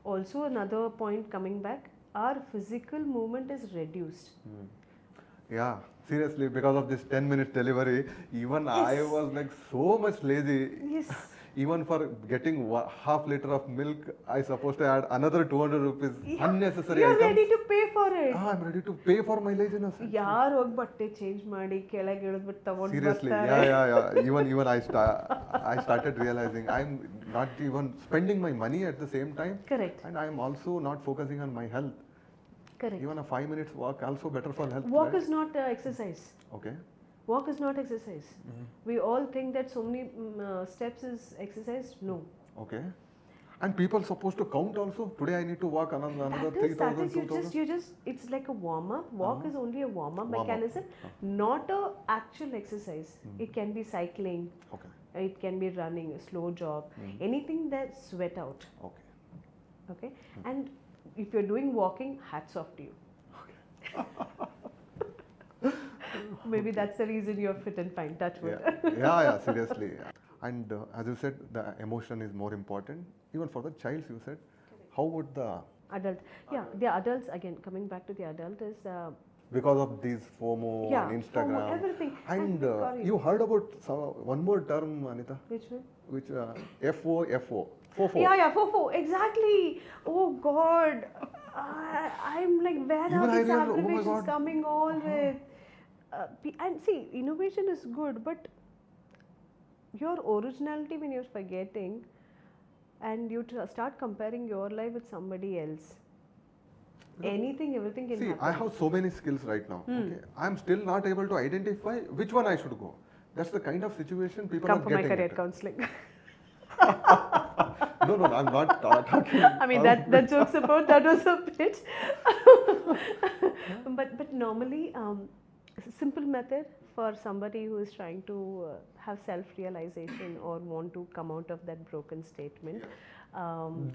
also another point coming back, our physical movement is reduced. Yeah, seriously, because of this 10 minutes delivery, even I was like so much lazy. Yes. Even for getting half liter of milk, I supposed to add another 200 rupees unnecessary You're items. ready to pay for it. I'm ready to pay for my laziness. ಯಾರು ಹೋಗಿ ಬಟ್ಟೆ change ಮಾಡಿ ಕೆಳಗೆ ಇಳಿದ್ಬಿಟ್ಟು ತಗೊಂಡು Seriously, ಬರ್ತಾರೆ. yeah. Even I started realizing I'm not even spending my money at the same time. Correct. And I'm also not focusing on my health. Correct. Even a 5 minutes walk also better for health. Walk right? is not exercise. Okay. Walk is not exercise. We all think that so many steps is exercise. No. Okay. And people supposed to count also. Today I need to walk another 3,000, 2,000. You just it's like a warm up. Walk is only a warm up mechanism, not a actual exercise. It can be cycling. Okay. It can be running, a slow jog, anything that sweat out. Okay. And if you're doing walking, hats off to you. Maybe that's the reason you're fit and fine. Touch wood. Yeah, seriously. And as you said, the emotion is more important. Even for the child, you said. How would the adult? Yeah, the adults, again, coming back to the adult is... because of these FOMO and Instagram. FOMO, everything. And you heard about one more term, Anita? Which one? Which FOFO. FOFO. Yeah, FOFO, exactly. Oh God. I'm like, where Even are these oh abbreviations coming all with? And see, innovation is good, but your originality when you're forgetting and you start comparing your life with somebody else. Everything can happen. I have so many skills right now. Okay, I'm still not able to identify which one I should go. That's the kind of situation people Come are for getting. My career counseling. No, I'm not talking. I mean, that joke support, that was a pitch. But normally, simple method for somebody who is trying to have self-realization or want to come out of that broken statement.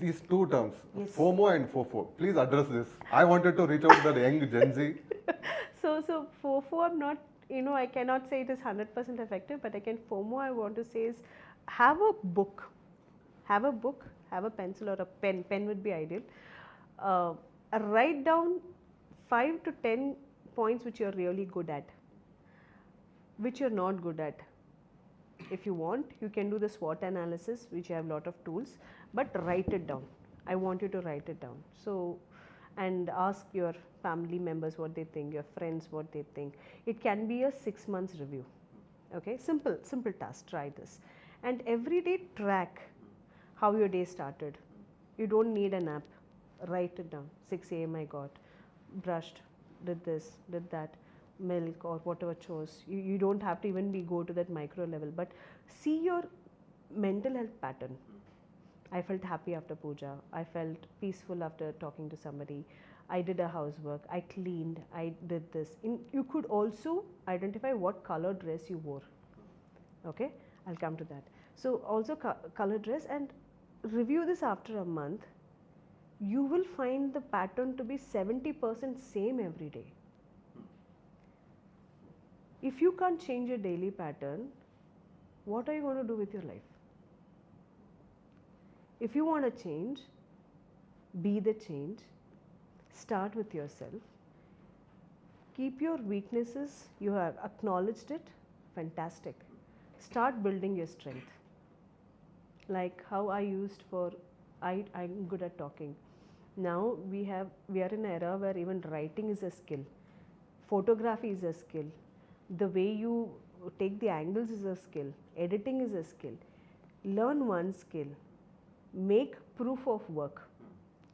These two terms, FOMO and FOFO. Please address this. I wanted to reach out to the young Gen Z. So FOFO, I'm not, I cannot say it is 100% effective, but again, FOMO, I want to say is have a book, have a pencil or a pen. Pen would be ideal. Write down 5 to 10 points which you're really good at, which you're not good at. If you want, you can do the SWOT analysis, which you have a lot of tools, but write it down. I want you to write it down. So, and ask your family members what they think, your friends what they think. It can be a 6 months review. Okay, simple task, try this. And every day track how your day started. You don't need an app. Write it down. 6 a.m. I got, brushed, did this, did that, milk or whatever chores. You don't have to even go to that micro level, but see your mental health pattern. I felt happy after puja. I felt peaceful after talking to somebody. I did a housework. I cleaned. I did this. You could also identify what color dress you wore. Okay, I'll come to that. So also color dress, and review this after a month. You will find the pattern to be 70% same every day. If you can't change your daily pattern, what are you going to do with your life? If you want to change, be the change. Start with yourself. Keep your weaknesses. You have acknowledged it. Fantastic. Start building your strength. Like how I used I'm good at talking. Now we are in an era where even writing is a skill. Photography is a skill. The way you take the angles is a skill. Editing is a skill. Learn one skill. Make proof of work.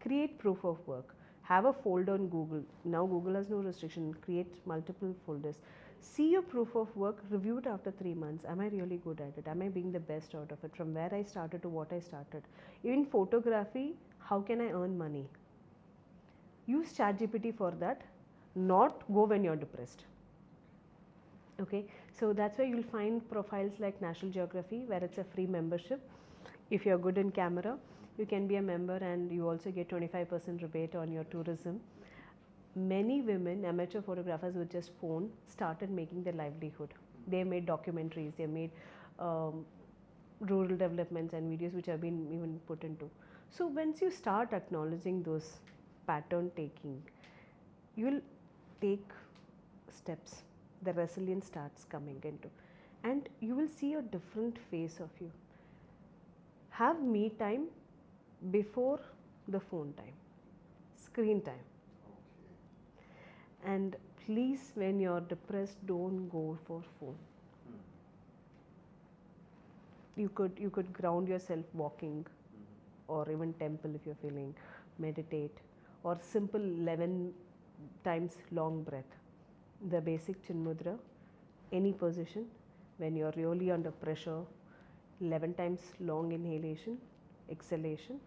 Create proof of work. Have a folder on Google. Now Google has no restriction. Create multiple folders. See your proof of work, review it after 3 months. Am I really good at it? Am I being the best out of it? From where I started to what I started. Even photography, how can I earn money? Use ChatGPT for that. Not go when you're depressed. Okay, so that's why you'll find profiles like National Geography where it's a free membership. If you're good in camera, you can be a member and you also get 25% rebate on your tourism. Many women, amateur photographers with just phone, started making their livelihood. They made documentaries, they made rural developments and videos which have been even put into. So once you start acknowledging those pattern taking, you'll take steps. The resilience starts coming into, and you will see a different face of you. Have me time before the phone time, screen time. Okay. And please, when you're depressed, don't go for phone. You could ground yourself walking, or even temple if you're feeling, meditate, or simple 11 times long breath. The basic chin mudra, any position, when you're really under pressure, 11 times long inhalation, exhalation.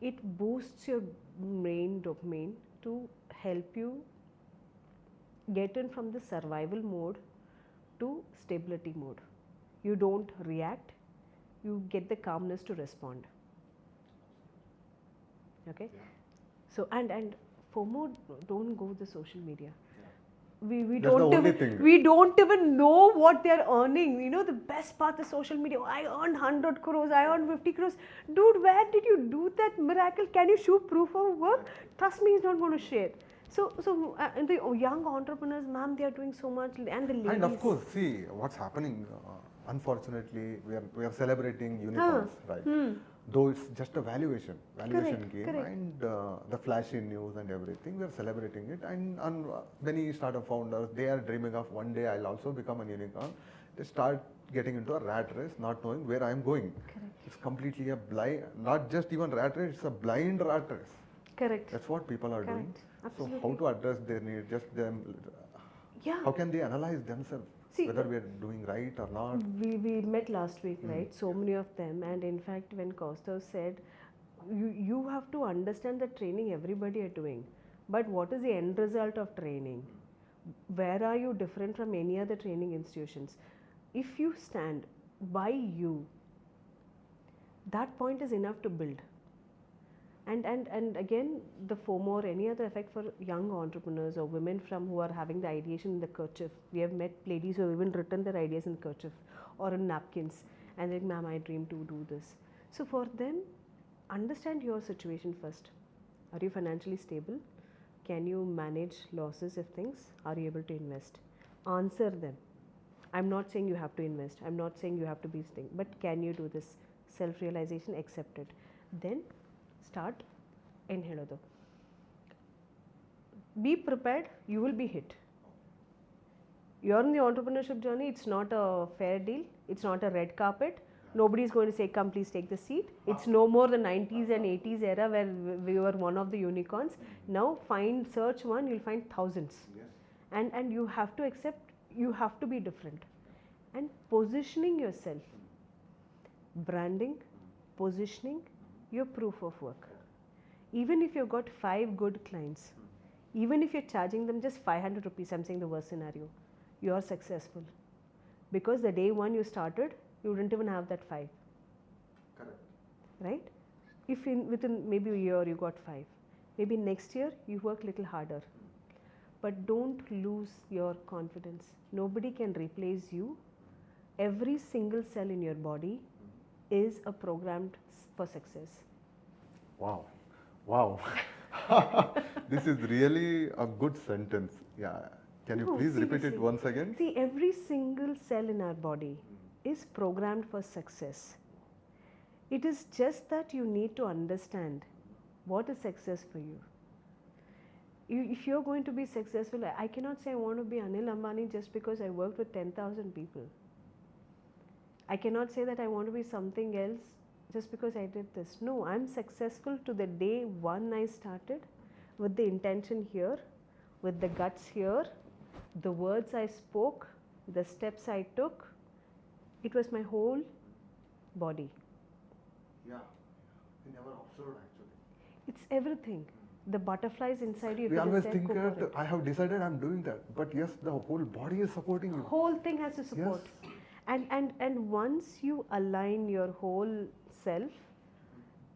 It boosts your brain dopamine to help you get in from the survival mode to stability mode. You don't react, you get the calmness to respond. Okay? Yeah. So, and FOMO, don't go the social media. We don't even know what they're earning. You know, the best part of social media, I earned 100 crores, I earned 50 crores. Dude, where did you do that miracle? Can you show proof of work? Trust me, he's not going to share. So the young entrepreneurs, ma'am, they are doing so much, and the ladies. And of course, see what's happening. Unfortunately, we are celebrating unicorns, right? Though it's just a valuation Correct, game, correct. and the flashy news and everything, we are celebrating it. And many startup founders, they are dreaming of one day I'll also become a unicorn. They start getting into a rat race, not knowing where I'm going. Correct. It's completely a blind, not just even rat race, it's a blind rat race. Correct. That's what people are doing. Absolutely. So how to address their need? Just them. Yeah. How can they analyze themselves? See, whether we are doing right or not. We met last week, right? So many of them, and in fact, when Kaustav said, you have to understand the training everybody are doing, but what is the end result of training? Where are you different from any other training institutions? If you stand by you, that point is enough to build. And again, the FOMO or any other effect for young entrepreneurs or women who are having the ideation in the kerchief. We have met ladies who have even written their ideas in kerchief or in napkins, and like, ma'am, I dream to do this. So for them, understand your situation first. Are you financially stable? Can you manage losses if things? Are you able to invest? Answer them. I'm not saying you have to invest. I'm not saying you have to be staying, but can you do this? Self-realization, accept it. Then start in Helodo. Be prepared, you will be hit. You're in the entrepreneurship journey, it's not a fair deal, it's not a red carpet. Nobody is going to say, come please take the seat. It's no more the 90s and 80s era where we were one of the unicorns. Now search one, you'll find thousands. Yes. And you have to accept, you have to be different. And positioning yourself, branding, positioning, your proof of work. Even if you've got 5 good clients, even if you're charging them just 500 rupees, I'm saying the worst scenario, you're successful. Because the day one you started, you didn't even have that 5. Correct. Right? If within maybe a year you got 5, maybe next year you work little harder. But don't lose your confidence. Nobody can replace you. Every single cell in your body is a programmed for success. Wow. This is really a good sentence. Yeah. Can you please repeat it once again? See, every single cell in our body is programmed for success. It is just that you need to understand what is success for you. If you're going to be successful, I cannot say I want to be Anil Ambani just because I worked with 10,000 people. I cannot say that I want to be something else just because I did this. No, I'm successful to the day one I started with the intention here, with the guts here, the words I spoke, the steps I took. It was my whole body. Yeah, we never observed actually. It's everything. The butterflies inside you. We always think that I have decided I'm doing that, but yes, the whole body is supporting you. Whole thing has to support. Yes. And once you align your whole self,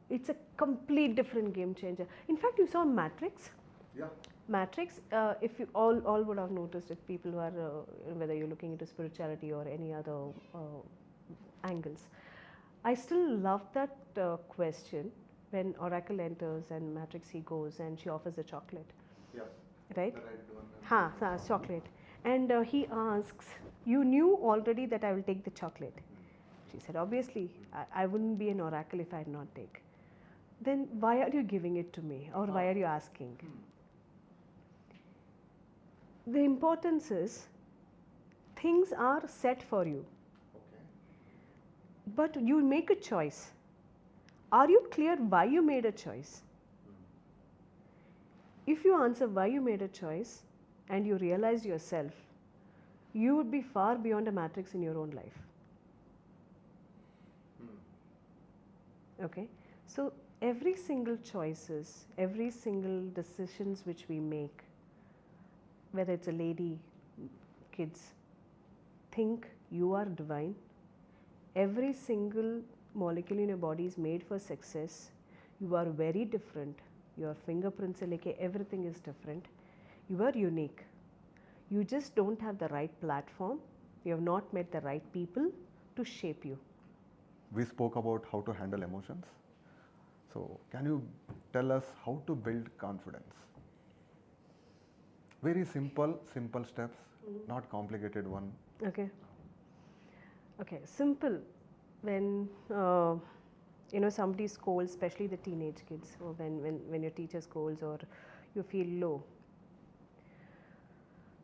it's a complete different game changer. In fact, you saw Matrix. Yeah. Matrix, if you all would have noticed, if people who are whether you're looking into spirituality or any other angles, I still love that question when Oracle enters and Matrix he goes and she offers the chocolate. Yes. Right? The right one. Chocolate. And he asks, you knew already that I will take the chocolate. She said, obviously, I wouldn't be an oracle if I had not take. Then why are you giving it to me, or why are you asking? The importance is, things are set for you. Okay. But you make a choice. Are you clear why you made a choice? If you answer why you made a choice and you realize yourself, you would be far beyond a matrix in your own life. Okay? So every single choices, every single decisions which we make, whether it's a lady, kids, think you are divine. Every single molecule in your body is made for success. You are very different. Your fingerprints, everything is different. You are unique. You just don't have the right platform. You have not met the right people to shape you. We spoke about how to handle emotions. So, can you tell us how to build confidence? Very simple steps, not complicated one. Okay. Simple. When somebody scolds, especially the teenage kids, or when your teacher scolds or you feel low.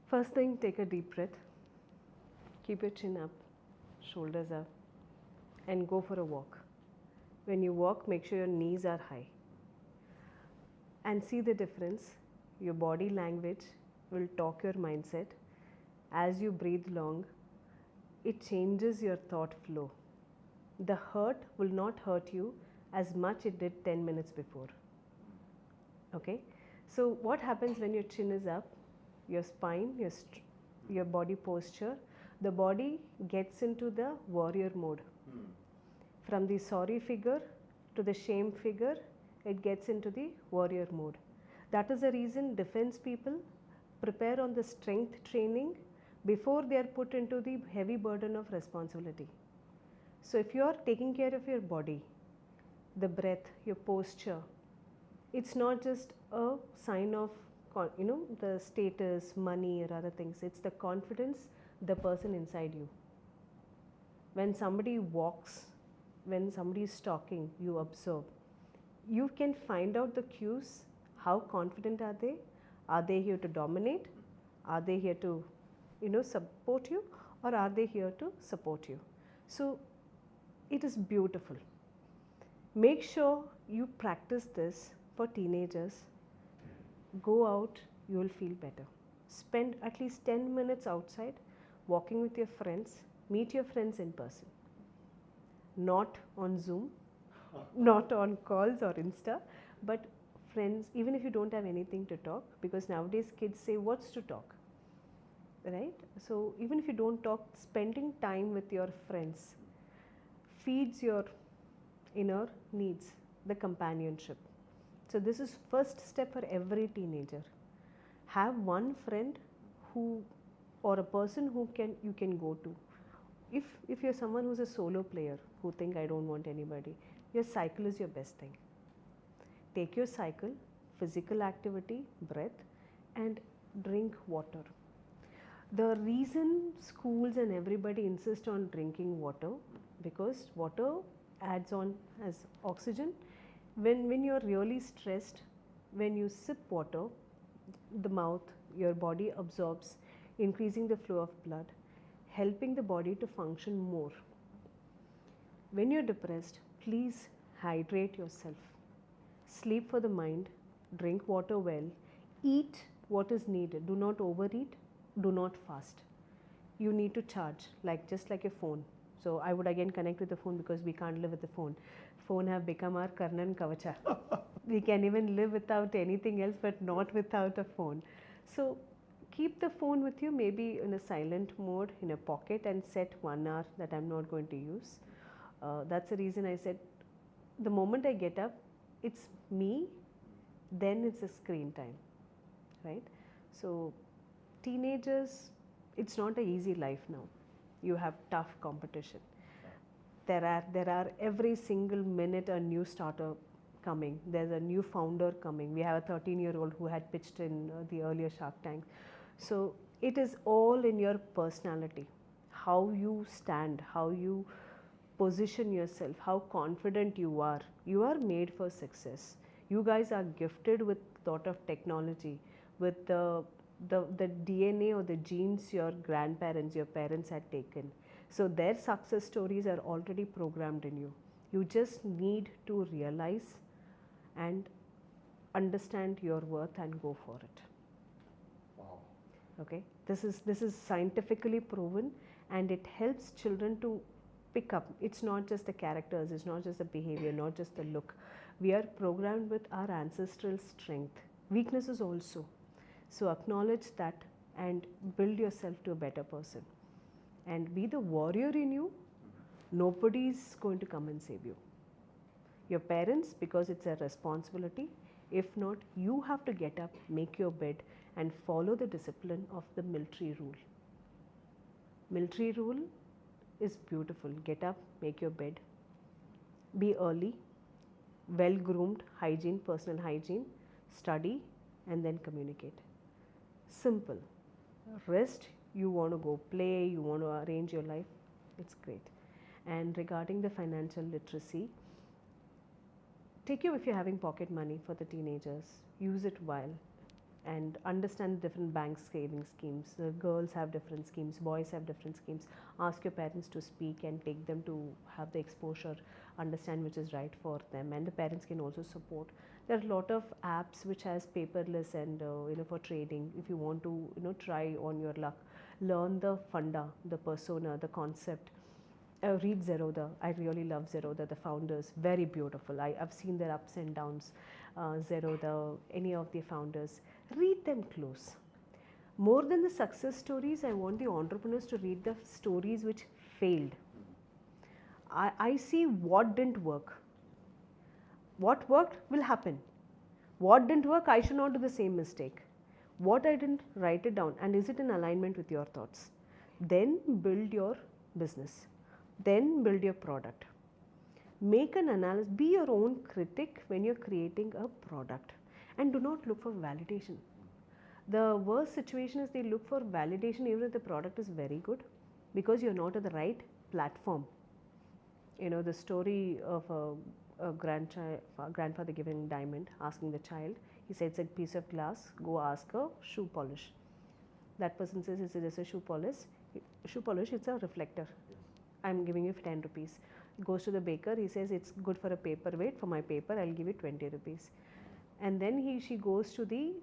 First thing, take a deep breath. Keep your chin up, shoulders up, and go for a walk. When you walk, make sure your knees are high. And see the difference. Your body language will talk your mindset. As you breathe long, it changes your thought flow. The hurt will not hurt you as much it did 10 minutes before. Okay? So what happens when your chin is up? Your spine, your body posture, the body gets into the warrior mode. From the sorry figure to the shame figure, it gets into the warrior mode. That is the reason defense people prepare on the strength training before they are put into the heavy burden of responsibility. So if you are taking care of your body, the breath, your posture, it's not just a sign of the status, money or other things. It's the confidence, the person inside you. When somebody walks, when somebody is talking, you observe. You can find out the cues. How confident are they? Are they here to dominate? Are they here to support you, or are they here to support you? So it is beautiful. Make sure you practice this for teenagers. Go out, you will feel better. Spend at least 10 minutes outside walking with your friends. Meet your friends in person. Not on Zoom, not on calls or Insta, but friends, even if you don't have anything to talk, because nowadays kids say, what's to talk? Right? So even if you don't talk, spending time with your friends feeds your inner needs, the companionship. So this is first step for every teenager. Have one friend who, or a person who you can go to. If you're someone who's a solo player who think I don't want anybody, your cycle is your best thing. Take your cycle, physical activity, breath, and drink water. The reason schools and everybody insist on drinking water, because water adds on as oxygen. When you're really stressed, when you sip water, the mouth, your body absorbs, increasing the flow of blood, helping the body to function more. When you're depressed, please hydrate yourself. Sleep for the mind, drink water well, eat what is needed. Do not overeat, do not fast. You need to charge, just like a phone. So I would again connect with the phone because we can't live with the phone. Phone have become our Karnan Kavacha. We can even live without anything else, but not without a phone. So keep the phone with you, maybe in a silent mode, in a pocket, and set 1 hour that I'm not going to use. That's the reason I said the moment I get up, it's me, then it's a screen time, right? So teenagers, it's not an easy life now. You have tough competition. There are every single minute a new startup coming. There's a new founder coming. We have a 13-year-old who had pitched in the earlier Shark Tank. So it is all in your personality, how you stand, how you position yourself, how confident you are. You are made for success. You guys are gifted with lot of technology, with the DNA or the genes your grandparents, your parents had taken. So their success stories are already programmed in you. You just need to realize and understand your worth and go for it. Wow. Okay, this is scientifically proven, and it helps children to pick up. It's not just the characters, it's not just the behavior, not just the look. We are programmed with our ancestral strength, weaknesses also. So acknowledge that and build yourself to a better person and be the warrior in you. Nobody's going to come and save you. Your parents, because it's a responsibility. If not, you have to get up, make your bed, and follow the discipline of the military rule. Military rule is beautiful. Get up, make your bed, be early, well groomed, hygiene, personal hygiene, study, and then communicate. Simple. Rest, you want to go play, you want to arrange your life, it's great. And regarding the financial literacy, if you're having pocket money for the teenagers, use it well and understand different bank saving schemes. The girls have different schemes, boys have different schemes. Ask your parents to speak and take them to have the exposure, understand which is right for them, and the parents can also support. There are a lot of apps which has paperless and for trading. If you want to try on your luck, learn the funda, the persona, the concept. Read Zerodha. I really love Zerodha, the founders, very beautiful. I've seen their ups and downs. Zerodha, any of the founders, read them close. More than the success stories, I want the entrepreneurs to read the stories which failed. I see what didn't work. What worked will happen. What didn't work, I should not do the same mistake. What I didn't, write it down, and is it in alignment with your thoughts? Then build your business. Then build your product. Make an analysis, be your own critic when you're creating a product, and do not look for validation. The worst situation is they look for validation even if the product is very good, because you're not at the right platform. The story of a grandfather giving diamond, asking the child, he said it's a piece of glass, go ask a shoe polish. That person says it's just a shoe polish, it's a reflector. I'm giving you 10 rupees. Goes to the baker, he says it's good for a paperweight, for my paper I'll give you 20 rupees. And then she goes to the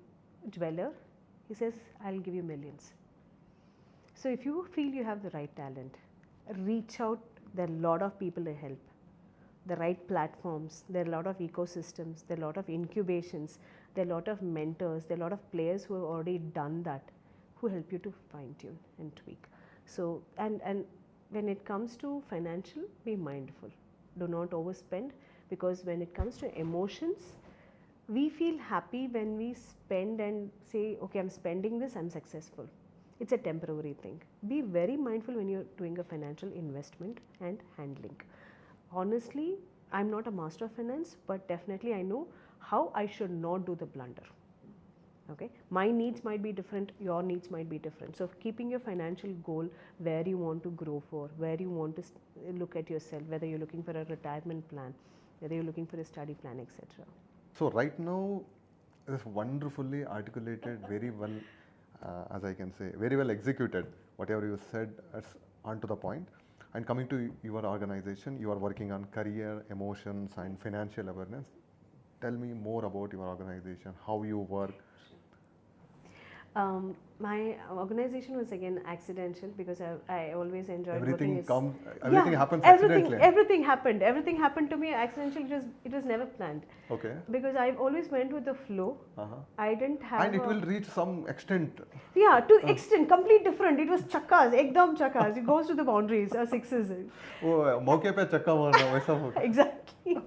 jeweler, he says I'll give you millions. So if you feel you have the right talent, reach out. There are a lot of people to help, the right platforms, there are a lot of ecosystems, there are a lot of incubations, there are a lot of mentors, there are a lot of players who have already done that, who help you to fine tune and tweak. So and when it comes to financial, be mindful. Do not overspend, because when it comes to emotions, we feel happy when we spend and say, okay, I'm spending this, I'm successful. It's a temporary thing. Be very mindful when you're doing a financial investment and handling. Honestly, I'm not a master of finance, but definitely I know how I should not do the blunder. Okay, my needs might be different, your needs might be different. So keeping your financial goal, where you want to grow for, where you want to look at yourself, whether you're looking for a retirement plan, whether you're looking for a study plan, etc. So right now, it's wonderfully articulated, very well, as I can say, very well executed. Whatever you said, it's on to the point. And coming to your organization, you are working on career, emotions, and financial awareness. Tell me more about your organization, how you work. My organization was again accidental because I always enjoyed Everything working. comes, everything happens Everything, accidentally. everything happened to me accidentally. It was never planned. Okay. Because I always went with the flow. I didn't have. And it will reach some extent. Yeah, to extent, complete different. It was chakkas, ekdam chakkas. It goes to the boundaries, sixes. Oh, मौके पे चक्का मारना वैसा हो गया. Exactly.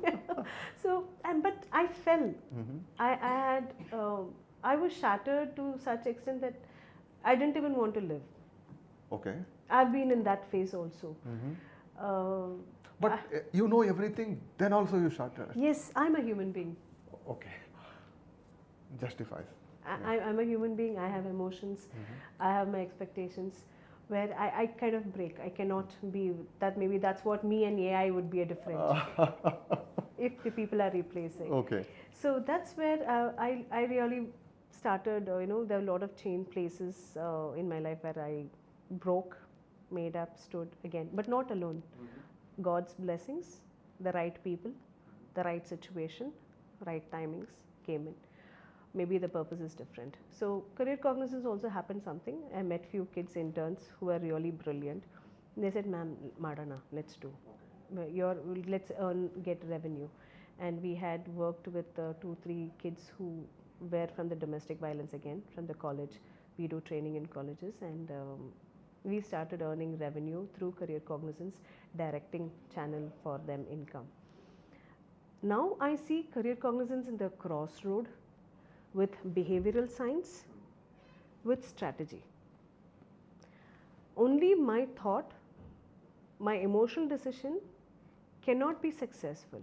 So, but I fell. I was shattered to such extent that I didn't even want to live. Okay. I've been in that phase also. But you know everything, then also you shattered. Yes, I'm a human being. Okay. Justifies. I'm a human being. I have emotions. I have my expectations. Where I kind of break. I cannot be that. Maybe that's what me and AI would be a difference. If the people are replacing. Okay. So that's where I really started. There are a lot of change places in my life where I broke, made up, stood again, but not alone. God's blessings, the right people, the right situation, right timings came in. Maybe the purpose is different. So career cognizance also happened something. I met few kids interns who were really brilliant. They said, "Ma'am, Madana, let's do. Let's get revenue." And we had worked with 2-3 kids who were from the domestic violence again, from the college. We do training in colleges, and we started earning revenue through career cognizance, directing channel for them income. Now I see career cognizance in the crossroad with behavioral science, with strategy. Only my thought, my emotional decision cannot be successful.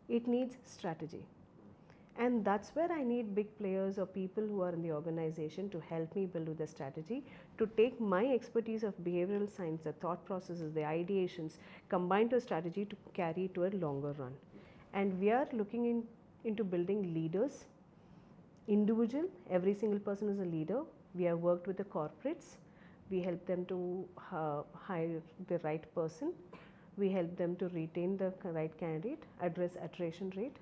It needs strategy. And that's where I need big players or people who are in the organization to help me build the strategy, to take my expertise of behavioral science, the thought processes, the ideations, combine to a strategy to carry to a longer run. And we are looking into building leaders, individual, every single person is a leader. We have worked with the corporates. We help them to hire the right person. We help them to retain the right candidate, address attrition rate,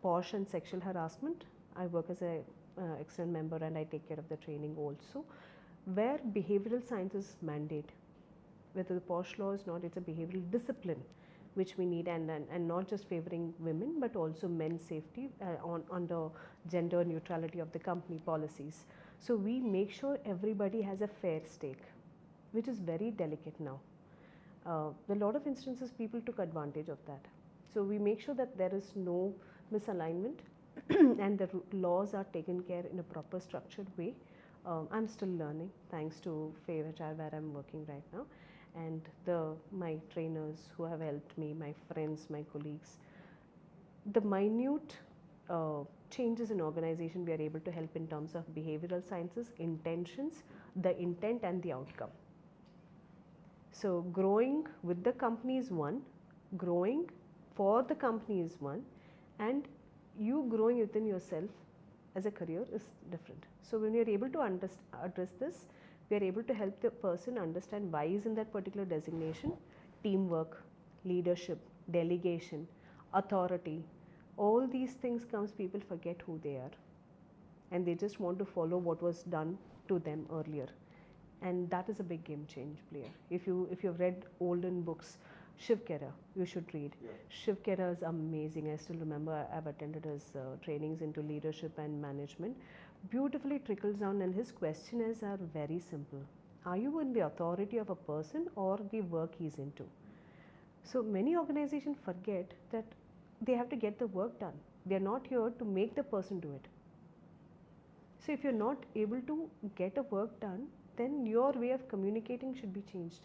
posh and sexual harassment. I work as a external member and I take care of the training also, where behavioral science is mandate. Whether the posh law is not, it's a behavioral discipline which we need, and not just favoring women but also men's safety on the gender neutrality of the company policies. So we make sure everybody has a fair stake, which is very delicate now. There are a lot of instances people took advantage of that. So we make sure that there is no misalignment and the laws are taken care in a proper structured way. I'm still learning thanks to FAVHR where I'm working right now, and my trainers who have helped me, my friends, my colleagues. The minute changes in organization we are able to help in terms of behavioral sciences, intentions, the intent and the outcome. So growing with the company is one, growing for the company is one, and you growing within yourself as a career is different. So when we are able to address this, we are able to help the person understand why is in that particular designation, teamwork, leadership, delegation, authority, all these things comes, people forget who they are and they just want to follow what was done to them earlier. And that is a big game change player. If you've read olden books, Shiv Khera, you should read. Yeah. Shiv Khera is amazing. I still remember I've attended his trainings into leadership and management. Beautifully trickles down, and his questionnaires are very simple. Are you in the authority of a person or the work he's into? So many organizations forget that they have to get the work done. They're not here to make the person do it. So if you're not able to get a work done, then your way of communicating should be changed.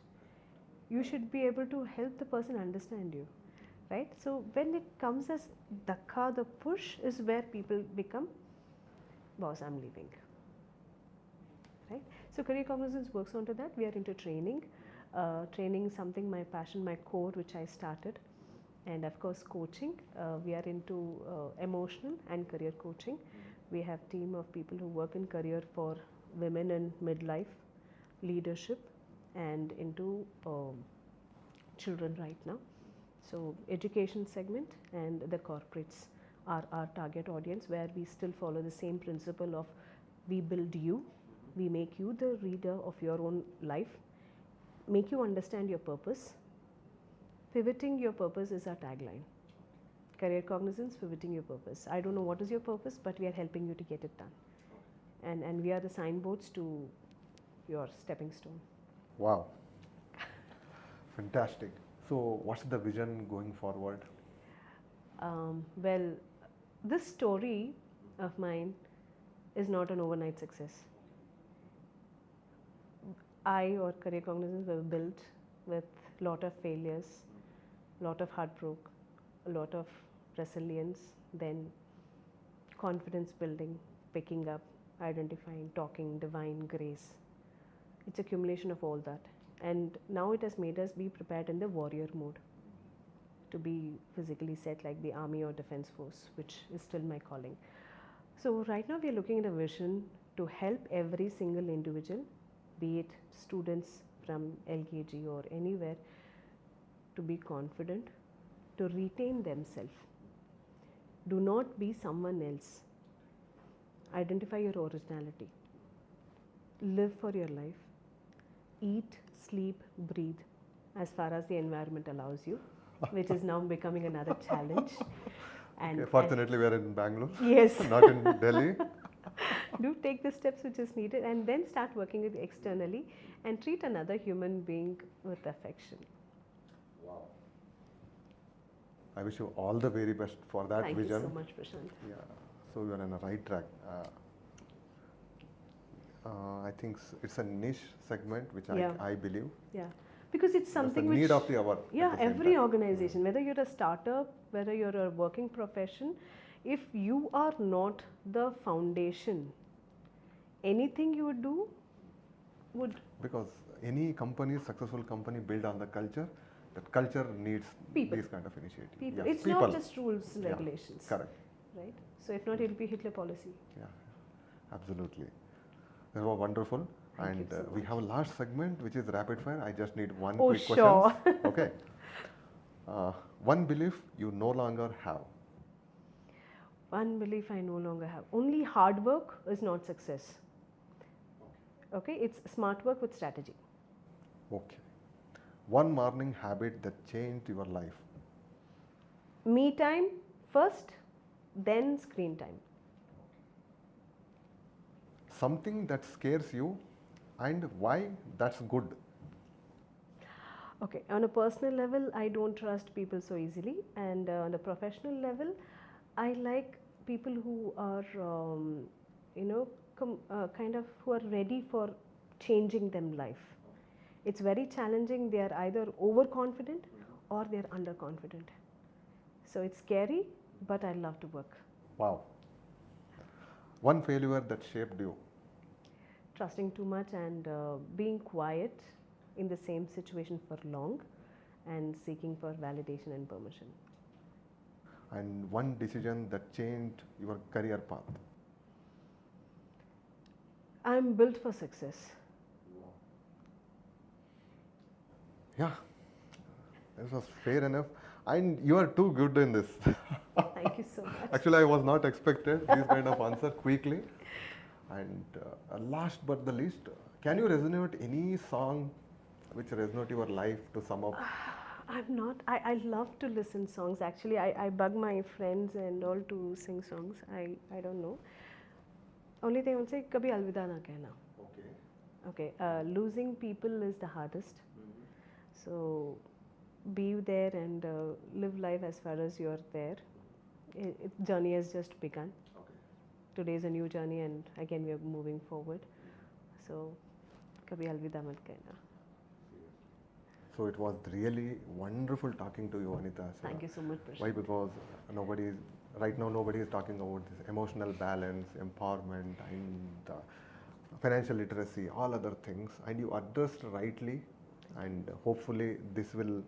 You should be able to help the person understand you, right? So when it comes as dhakka, the push is where people become, boss, I'm leaving, right? So career cognizance works onto that. We are into training. Training is something, my passion, my core, which I started. And of course coaching. We are into emotional and career coaching. We have a team of people who work in career for women in midlife, leadership, and into children right now. So education segment and the corporates are our target audience, where we still follow the same principle of we build you, we make you the reader of your own life, make you understand your purpose. Pivoting your purpose is our tagline. Career cognizance, pivoting your purpose. I don't know what is your purpose, but we are helping you to get it done. And we are the signboards to your stepping stone. Wow. Fantastic. So, what's the vision going forward? Well, this story of mine is not an overnight success. I or Career Cognizance were built with a lot of failures, a lot of heartbreak, a lot of resilience, then confidence building, picking up, identifying, talking, divine grace. It's accumulation of all that. And now it has made us be prepared in the warrior mode, to be physically set like the army or defense force, which is still my calling. So right now we are looking at a vision to help every single individual, be it students from LKG or anywhere, to be confident, to retain themselves. Do not be someone else. Identify your originality. Live for your life. Eat, sleep, breathe as far as the environment allows you, which is now becoming another challenge. And okay, fortunately, we are in Bangalore. Yes. Not in Delhi. Do take the steps which is needed, and then start working with externally and treat another human being with affection. Wow. I wish you all the very best for that vision. Thank you so much, Prashant. Yeah. So you are on the right track. I think it's a niche segment which I believe. Yeah. Because it's something the need of the hour. Yeah, every organization, whether you're a startup, whether you're a working profession, if you are not the foundation, anything you do would. Because any company, successful company built on the culture, that culture needs people. These kind of initiatives. People. Yes, it's not just rules and regulations. Correct. Right? So if not, it will be Hitler policy. Yeah, absolutely. That was wonderful. Thank and you so we much. have a last segment which is rapid fire. I just need one quick question. Okay. One belief you no longer have. One belief I no longer have. Only hard work is not success. Okay, it's smart work with strategy. Okay. One morning habit that changed your life. Me time first, then screen time. Something that scares you and why that's good. Okay, on a personal level, I don't trust people so easily, and on a professional level, I like people who are, kind of who are ready for changing them life. It's very challenging. They are either overconfident or they are underconfident. So it's scary, but I love to work. Wow. One failure that shaped you. Trusting too much and being quiet in the same situation for long and seeking for validation and permission. And one decision that changed your career path. I'm built for success. Yeah, this was fair enough. And you are too good in this. Thank you so much. Actually, I was not expected this kind of answer quickly. And last but the least, can you resonate any song which resonate your life to sum up? I'm not. I love to listen songs. Actually, I bug my friends and all to sing songs. I don't know. Only thing I would say, kabhi alvida na kehna. Okay. Losing people is the hardest. So be there and live life as far as you're there. Journey has just begun. Today is a new journey, and again we are moving forward. So, kabhi alvida mat kehna. So it was really wonderful talking to you, Anita. Thank you so much, Prashant. Why? Because right now nobody is talking about this emotional balance, empowerment, and financial literacy, all other things, and you addressed rightly, and hopefully this will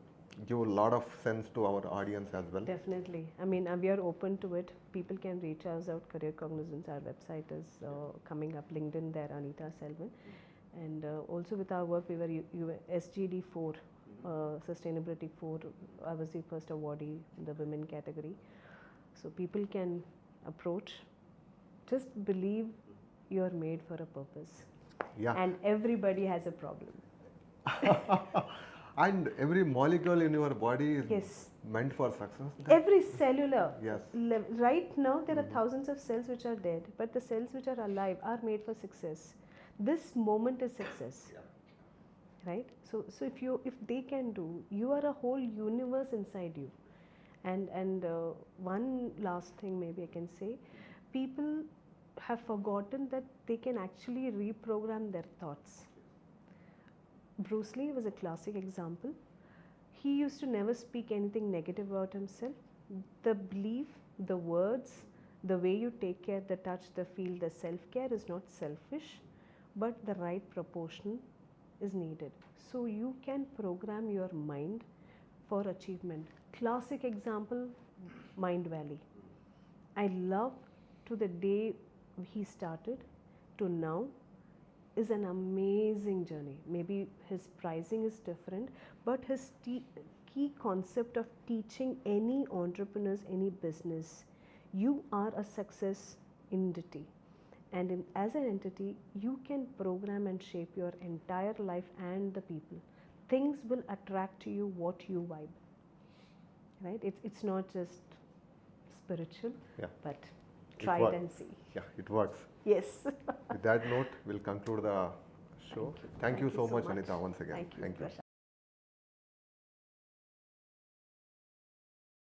give a lot of sense to our audience as well. Definitely. I mean, we are open to it. People can reach us out. Career Cognizance, our website is coming up. LinkedIn there, Anitha Selvan. And also with our work, we were SGD4 Sustainability 4. I was the first awardee in the women category. So people can approach. Just believe you're made for a purpose. Yeah. And everybody has a problem. And every molecule in your body is Yes. meant for success. Every cellular. Yes. Right now, there are thousands of cells which are dead, but the cells which are alive are made for success. This moment is success. Right? So if they can do, you are a whole universe inside you. And one last thing maybe I can say, people have forgotten that they can actually reprogram their thoughts. Bruce Lee was a classic example. He used to never speak anything negative about himself. The belief, the words, the way you take care, the touch, the feel, the self-care is not selfish, but the right proportion is needed. So you can program your mind for achievement. Classic example, Mind Valley. I love to the day he started to now is an amazing journey. Maybe his pricing is different, but his key concept of teaching any entrepreneurs, any business, you are a success entity. And as an entity, you can program and shape your entire life and the people. Things will attract to you what you vibe. Right? It's not just spiritual, but try it and see. Yeah, it works. Yes. With that note, we'll conclude the show. Thank you so much, Anita, once again. Thank you.